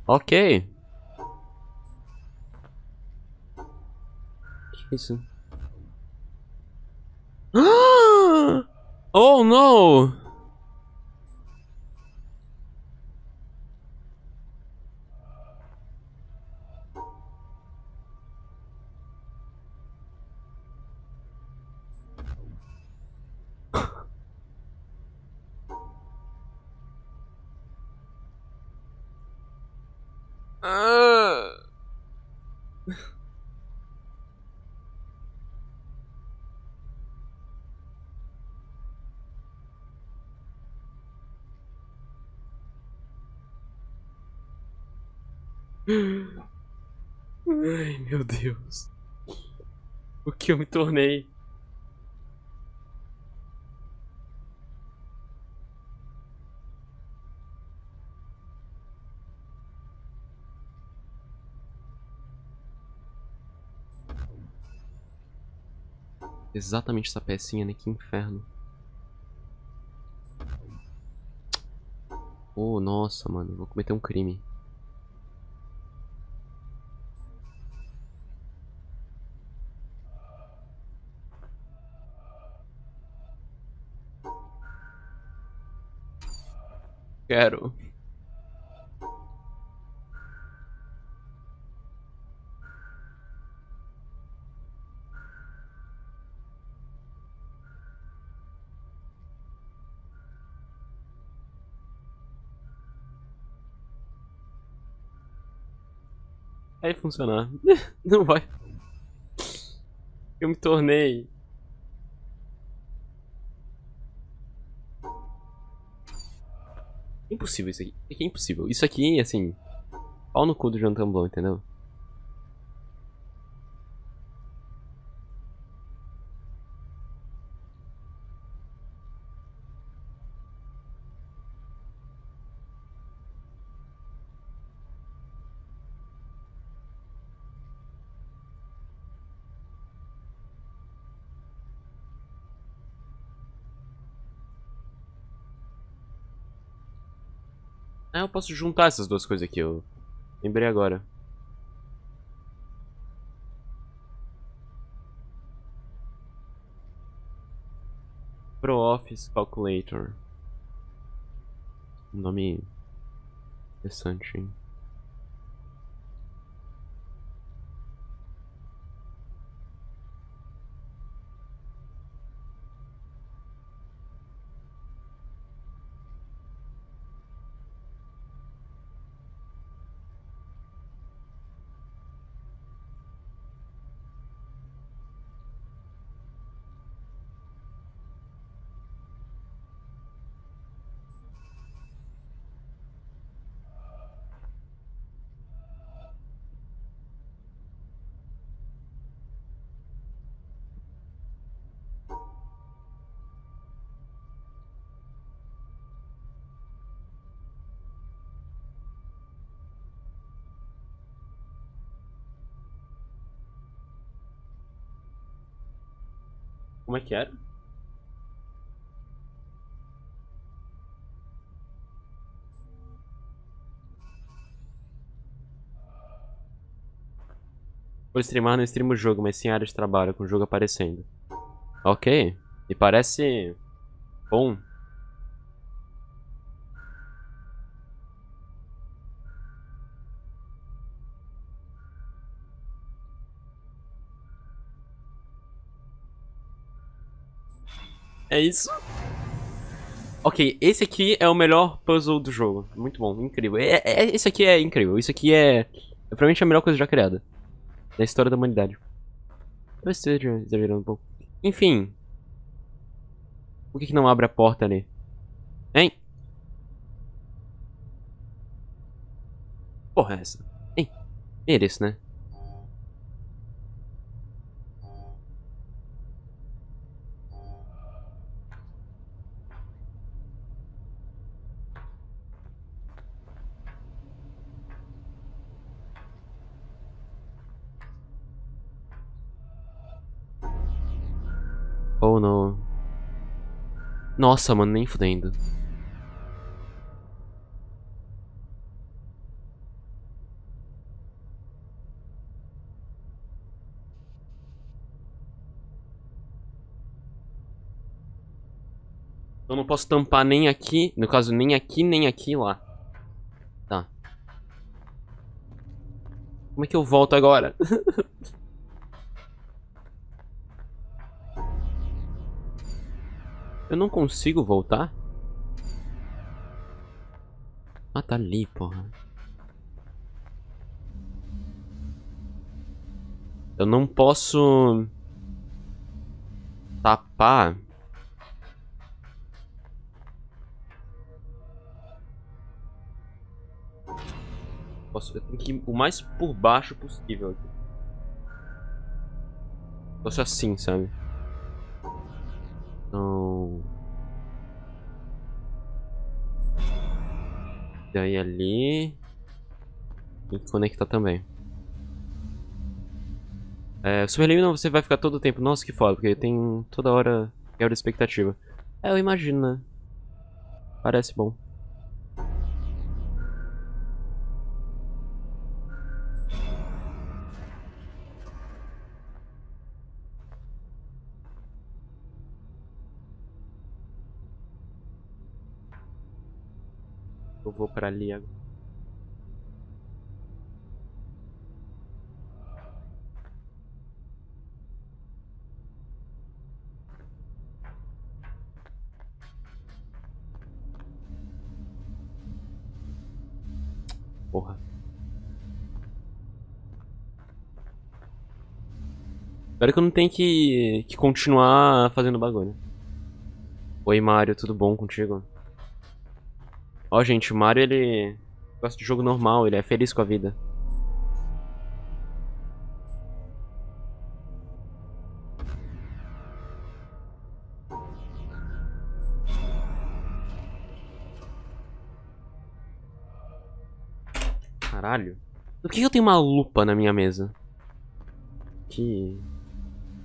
Speaker 1: Ok. Que isso? Oh, no! Ah. Ai, meu Deus. O que eu me tornei? Exatamente essa pecinha, né? Que inferno. Oh, nossa, mano. Vou cometer um crime. Quero. Vai funcionar. Não vai. Eu me tornei. Impossível isso aqui. Isso aqui é impossível. Isso aqui, assim. Pau no cu do Jonathan Blow, entendeu? Ah, eu posso juntar essas duas coisas aqui, eu lembrei agora. Pro Office Calculator. Um nome interessante, hein? Como é que era? Vou streamar, não streamo o jogo, mas sim a área de trabalho, com o jogo aparecendo. Ok. E parece bom. É isso. Ok, esse aqui é o melhor puzzle do jogo. Muito bom, incrível. Esse aqui é incrível. Isso aqui é provavelmente a melhor coisa já criada na história da humanidade. Eu esteja exagerando um pouco. Enfim. Por que não abre a porta ali? Hein? Porra, é essa? Hein? Mereço, né? Oh, não. Nossa, mano, nem fudendo. Eu não posso tampar nem aqui. No caso, nem aqui, nem aqui lá. Tá. Como é que eu volto agora? Eu não consigo voltar? Ah, tá ali, porra. Eu não posso tapar. Eu tenho que ir o mais por baixo possível aqui. Fosse assim, sabe? Então... Daí ali... Tem que conectar também. Super Limina você vai ficar todo o tempo. Nossa, que foda, porque tem toda hora quebra de expectativa. Eu imagino, né? Parece bom. Eu vou pra ali agora. Porra. Espero que eu não tenha que continuar fazendo bagulho. Oi, Mario, tudo bom contigo? Ó, gente, o Mario, ele gosta de jogo normal, ele é feliz com a vida. Caralho. Por que eu tenho uma lupa na minha mesa? Que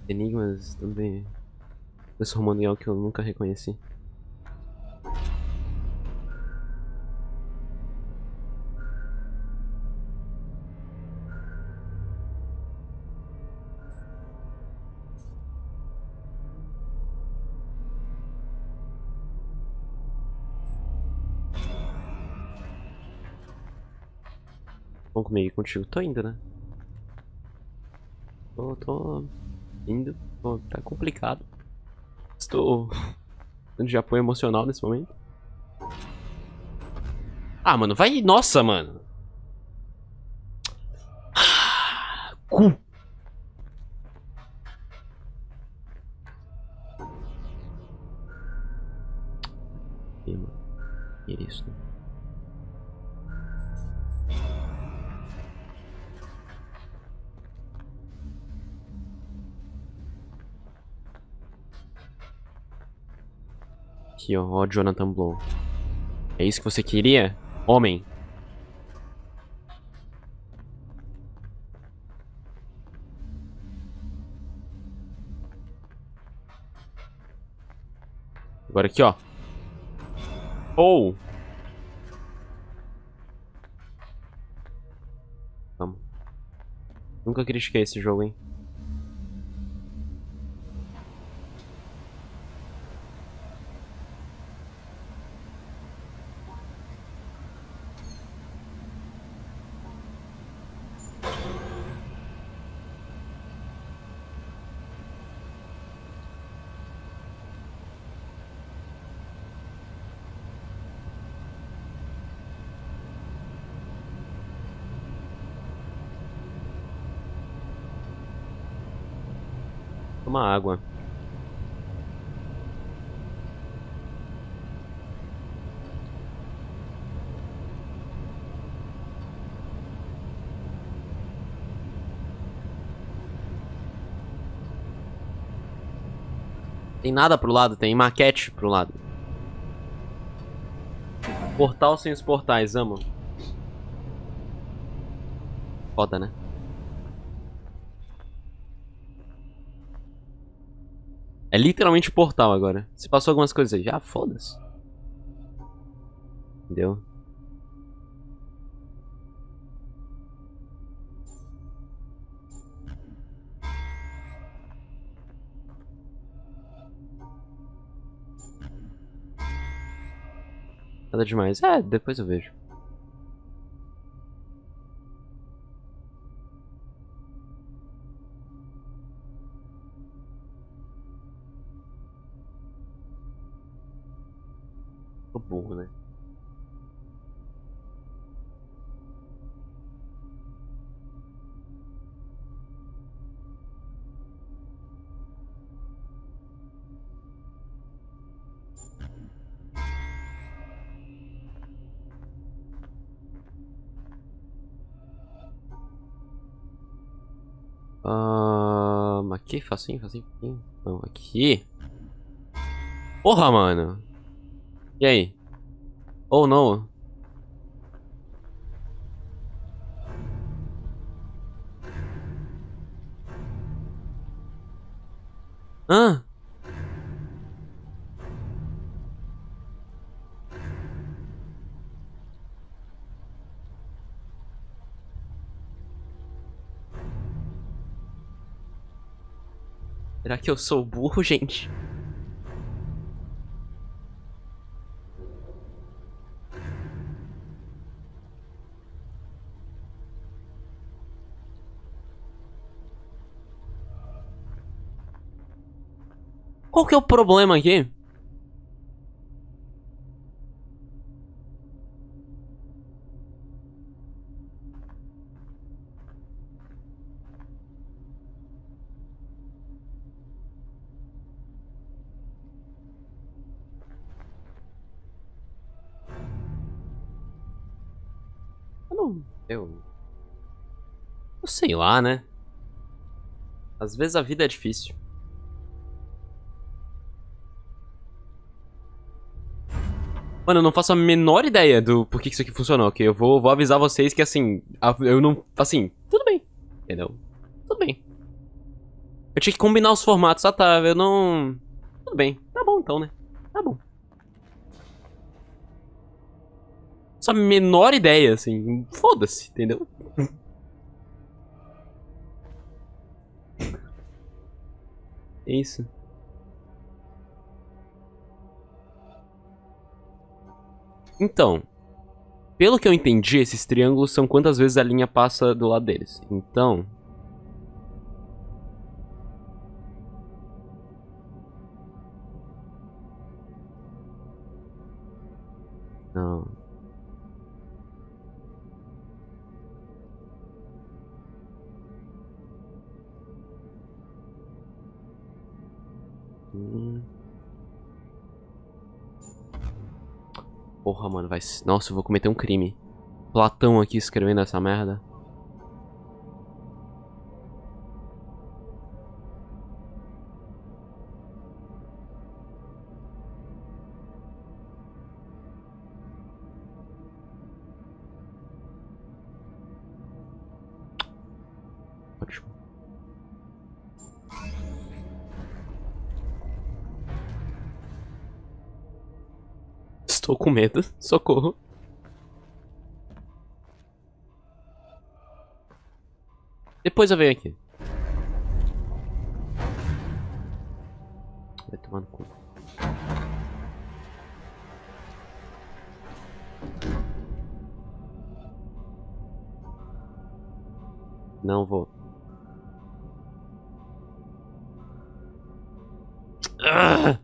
Speaker 1: enigmas também transformando em algo que eu nunca reconheci. Vamos comigo contigo. Tô indo, né? Tô indo. Tá complicado. Estou de apoio emocional nesse momento. Ah, mano, vai. Nossa, mano. Cu. Ih, mano. Que isso, né? Aqui, ó, Jonathan Blow. É isso que você queria? Homem. Agora aqui, ó. Ou. Vamos. Nunca critiquei esse jogo, hein? Toma água. Tem nada pro lado, tem maquete pro lado. Portal sem os portais, amo. Foda, né? É literalmente portal agora. Se passou algumas coisas aí, já foda-se. Entendeu? Nada demais. Depois eu vejo. Tô burro, né? Aqui, facinho, facinho. Não, aqui. Porra, mano. E aí? Oh, não. Hã? Será que eu sou burro, gente? Qual que é o problema aqui? Eu sei lá, né? Às vezes a vida é difícil. Mano, eu não faço a menor ideia do porquê que isso aqui funcionou, ok? Eu vou avisar vocês que, assim, eu não... Assim, tudo bem, entendeu? Tudo bem. Eu tinha que combinar os formatos, tá, eu não... Tudo bem, tá bom então, né? Tá bom. Só a menor ideia, assim, foda-se, entendeu? É isso. Então, pelo que eu entendi, esses triângulos são quantas vezes a linha passa do lado deles. Então... Não. Porra, mano, vai... Nossa, eu vou cometer um crime. Platão aqui escrevendo essa merda. Ótimo. Estou com medo. Socorro. Depois eu venho aqui. Vai tomar no cu. Não vou. Ah!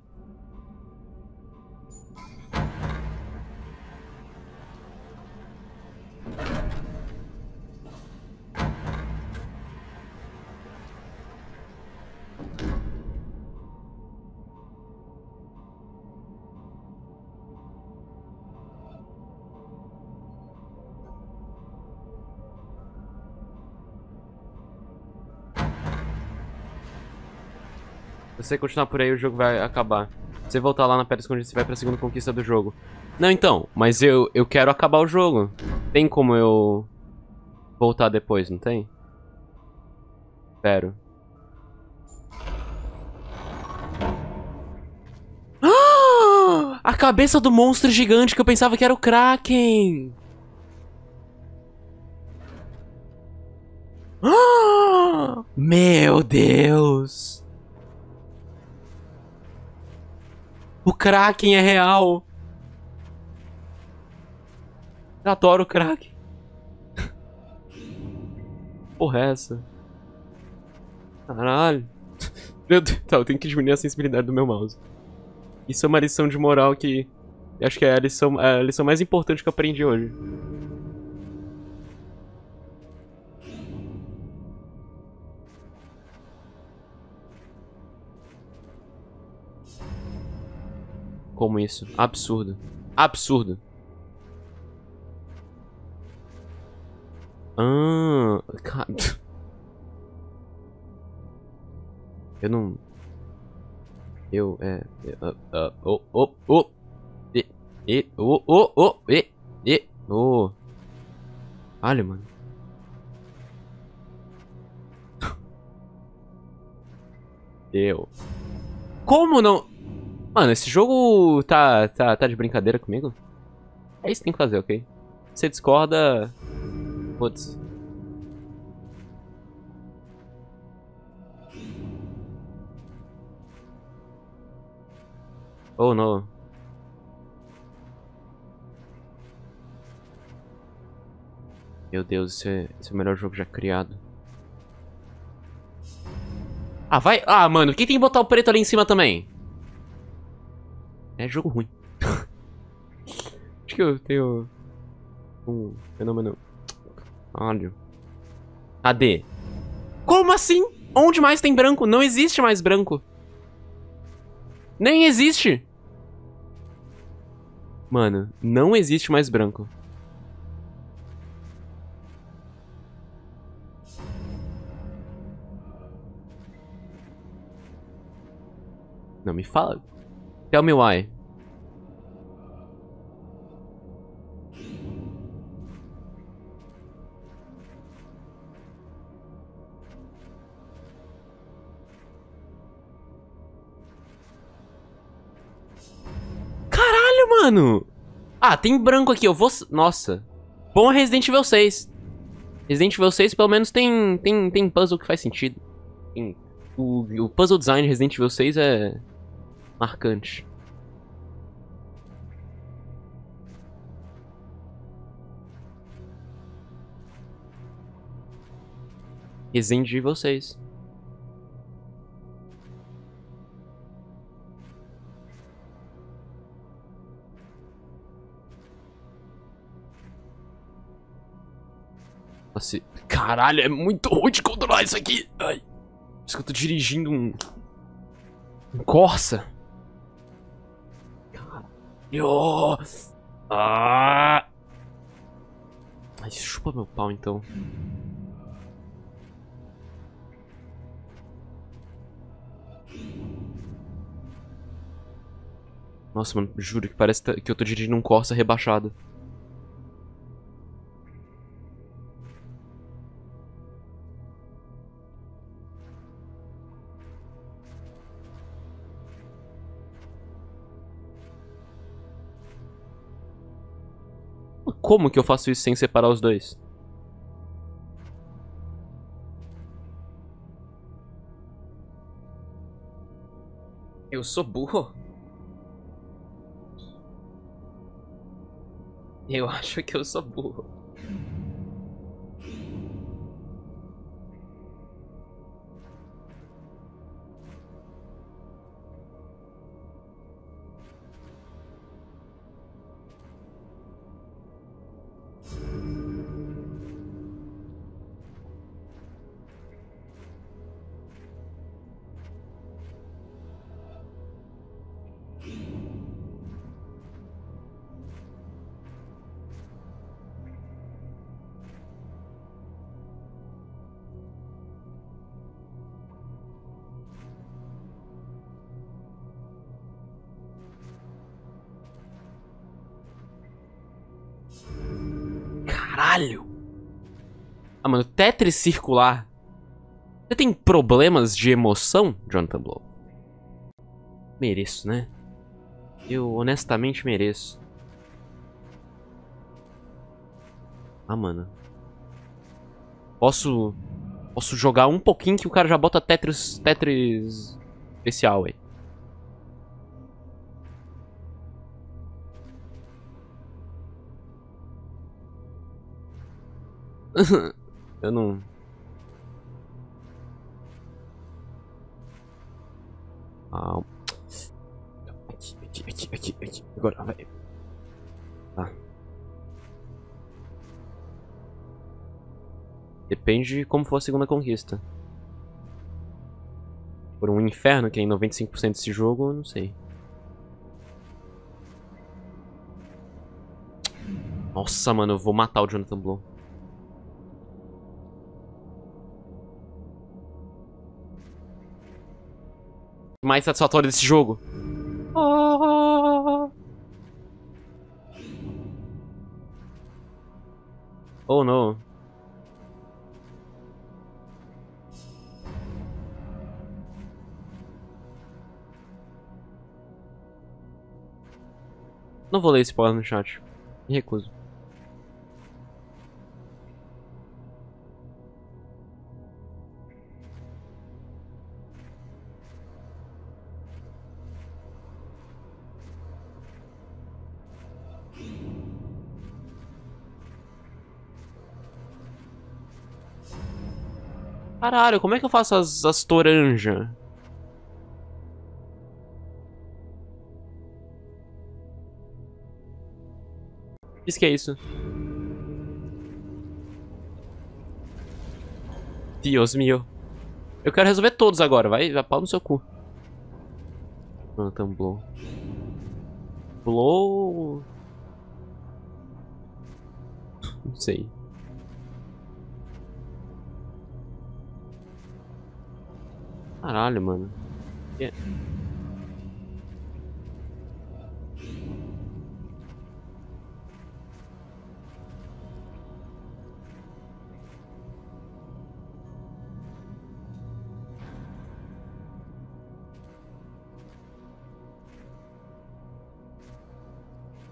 Speaker 1: Se você continuar por aí, o jogo vai acabar. Se você voltar lá na pedra escondida, você vai pra segunda conquista do jogo. Não, então, mas eu quero acabar o jogo. Tem como eu voltar depois, não tem? Espero. A cabeça do monstro gigante que eu pensava que era o Kraken! Meu Deus! O Kraken é real! Eu adoro o Kraken. Porra é essa? Caralho. Meu Deus, tá, eu tenho que diminuir a sensibilidade do meu mouse. Isso é uma lição de moral que... Eu acho que é a lição mais importante que eu aprendi hoje. Como isso? Absurdo. Absurdo. Eu não... Eu, oh. Olha, mano. Deu. Como não... Mano, esse jogo tá de brincadeira comigo? É isso que tem que fazer, ok? Se você discorda... Putz. Oh, não. Meu Deus, esse é o melhor jogo já criado. Ah, vai... Ah, mano, quem tem que botar o preto ali em cima também? É jogo ruim. Acho que eu tenho... um fenômeno... Olha. Cadê? Como assim? Onde mais tem branco? Não existe mais branco. Nem existe. Mano, não existe mais branco. Não, me fala. Tell me why. Caralho, mano! Ah, tem branco aqui, eu vou... Nossa. Bom é Resident Evil 6. Resident Evil 6 pelo menos tem puzzle que faz sentido. O puzzle design de Resident Evil 6 é... marcante. Resident Evil 6. Nossa, caralho, é muito ruim de controlar isso aqui. Ai. Por isso que eu tô dirigindo um Corsa. Caralho. Ah. Ai, chupa meu pau, então. Nossa, mano, juro que parece que eu tô dirigindo um Corsa rebaixado. Como que eu faço isso sem separar os dois? Eu sou burro? Eu acho que eu sou burro. Caralho! Ah, mano, Tetris circular. Você tem problemas de emoção, Jonathan Blow? Mereço, né? Eu honestamente mereço. Ah, mano. Posso jogar um pouquinho que o cara já bota Tetris especial, aí. Eu não... Ah. Aqui. Agora, vai. Tá. Depende de como for a segunda conquista. Por um inferno, que é em 95% desse jogo, eu não sei. Nossa, mano, eu vou matar o Jonathan Blow. Mais satisfatório desse jogo. Oh, oh não. Não vou ler esse spoiler no chat. Me recuso. Caralho, como é que eu faço as toranjas? Diz que é isso. Deus meu. Eu quero resolver todos agora, vai pau no seu cu. Então, blow. Blow... Não sei. Caralho, mano. Yeah.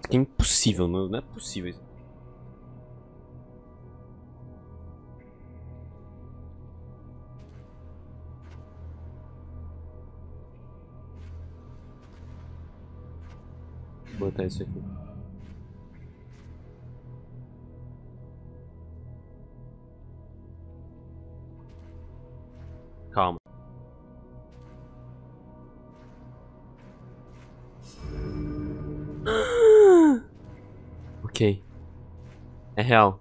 Speaker 1: É impossível, não é possível isso. Vou botar isso aqui. Calma. Ok. É real.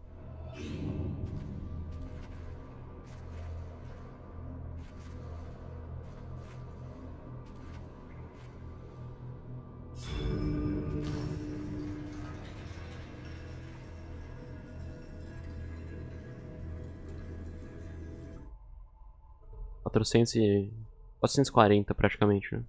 Speaker 1: E 440 praticamente, né?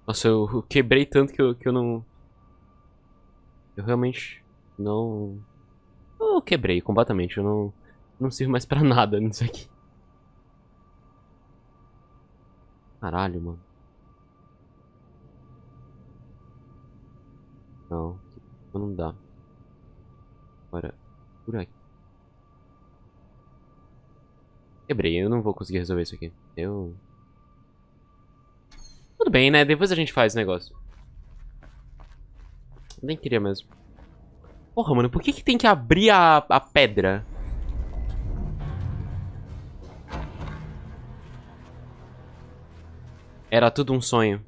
Speaker 1: Nossa, eu quebrei tanto que eu não... Eu realmente não... Eu quebrei completamente, eu não sirvo mais pra nada nisso aqui. Caralho, mano. Não, não dá. Agora, por aqui. Quebrei, eu não vou conseguir resolver isso aqui. Tudo bem, né? Depois a gente faz o negócio. Nem queria mesmo. Porra, mano, por que tem que abrir a pedra? Era tudo um sonho.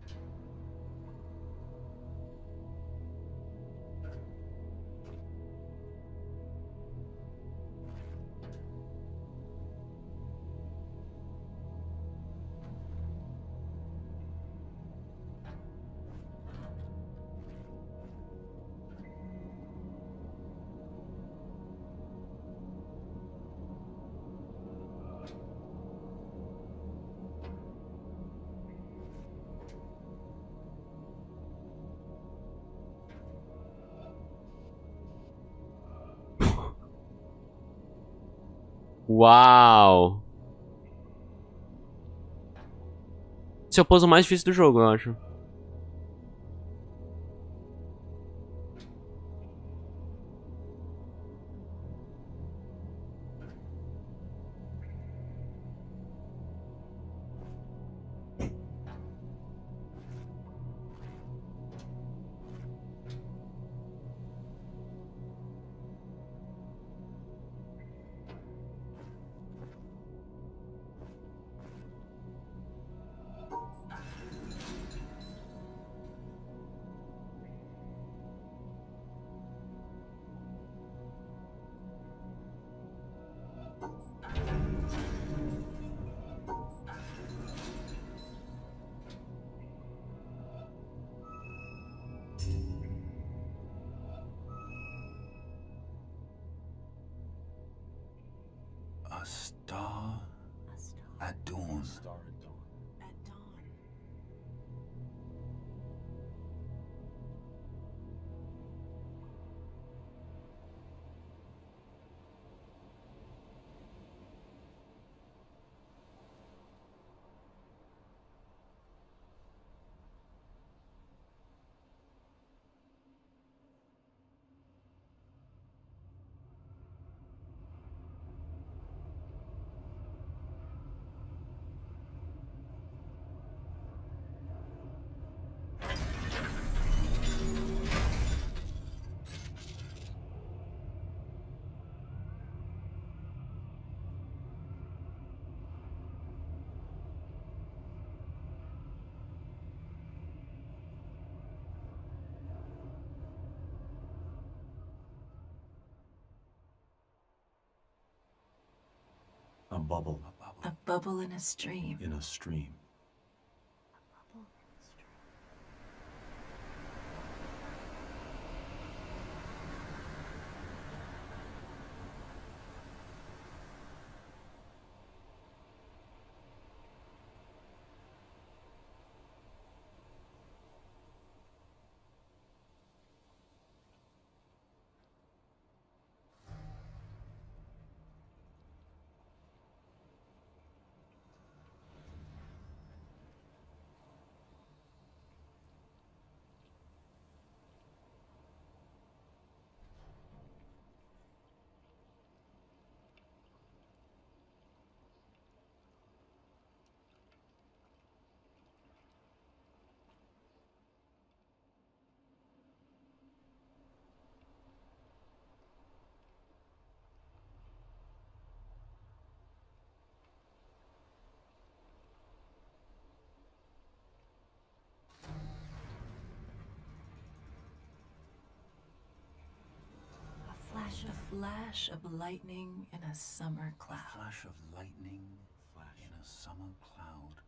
Speaker 1: Uau! Esse é o puzzle mais difícil do jogo, eu acho.
Speaker 3: A star at dawn.
Speaker 2: At dawn.
Speaker 5: A bubble
Speaker 2: A bubble in a stream.
Speaker 5: in a stream.
Speaker 2: A flash of lightning in a summer cloud.
Speaker 3: Flash of lightning in a summer cloud.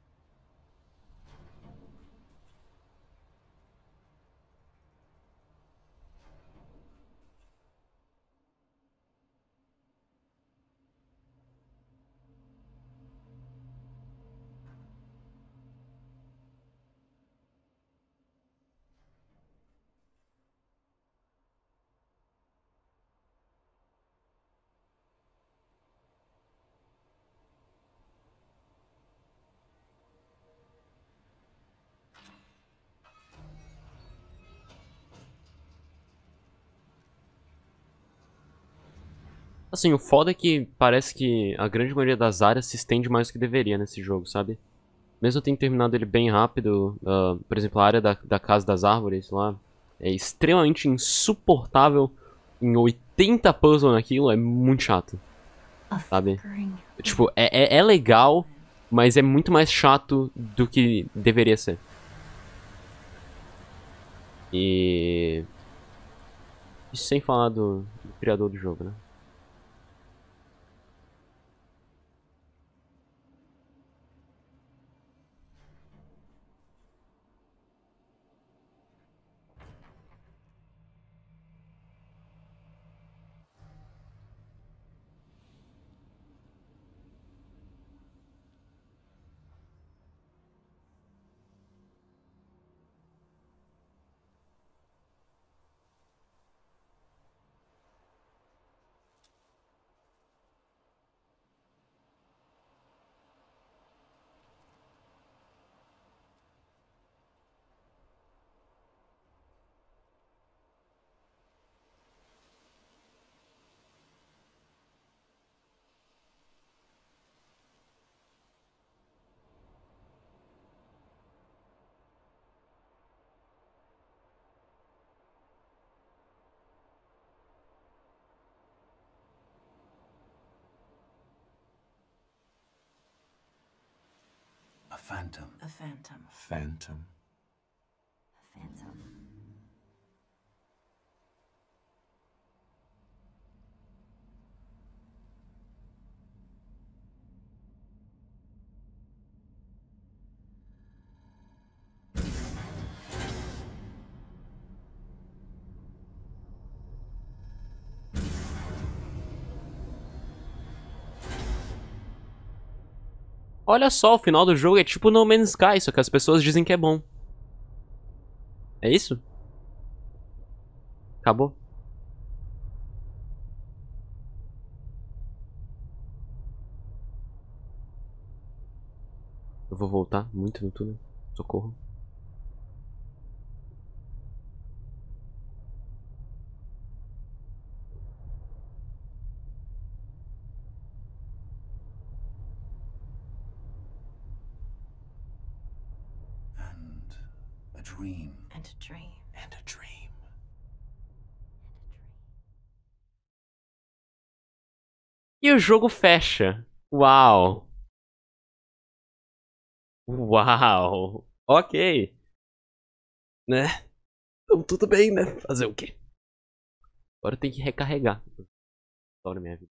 Speaker 1: Assim, o foda é que parece que a grande maioria das áreas se estende mais do que deveria nesse jogo, sabe? Mesmo eu tendo terminado ele bem rápido, por exemplo, a área da Casa das Árvores lá é extremamente insuportável. Em 80 puzzles naquilo é muito chato,
Speaker 2: A
Speaker 1: sabe?
Speaker 2: flickering
Speaker 1: Tipo, é legal, mas é muito mais chato do que deveria ser. E... Isso sem falar do criador do jogo, né?
Speaker 3: phantom.
Speaker 2: A phantom.
Speaker 5: Phantom.
Speaker 2: Phantom.
Speaker 1: Olha só, o final do jogo é tipo No Man's Sky, só que as pessoas dizem que é bom. É isso? Acabou? Eu vou voltar muito no túnel. Socorro.
Speaker 3: And a dream.
Speaker 2: And a dream.
Speaker 5: And a dream.
Speaker 1: E o jogo fecha. Uau. Uau. Ok. Né? Então tudo bem, né? Fazer o quê? Agora eu tenho que recarregar. Adoro minha vida.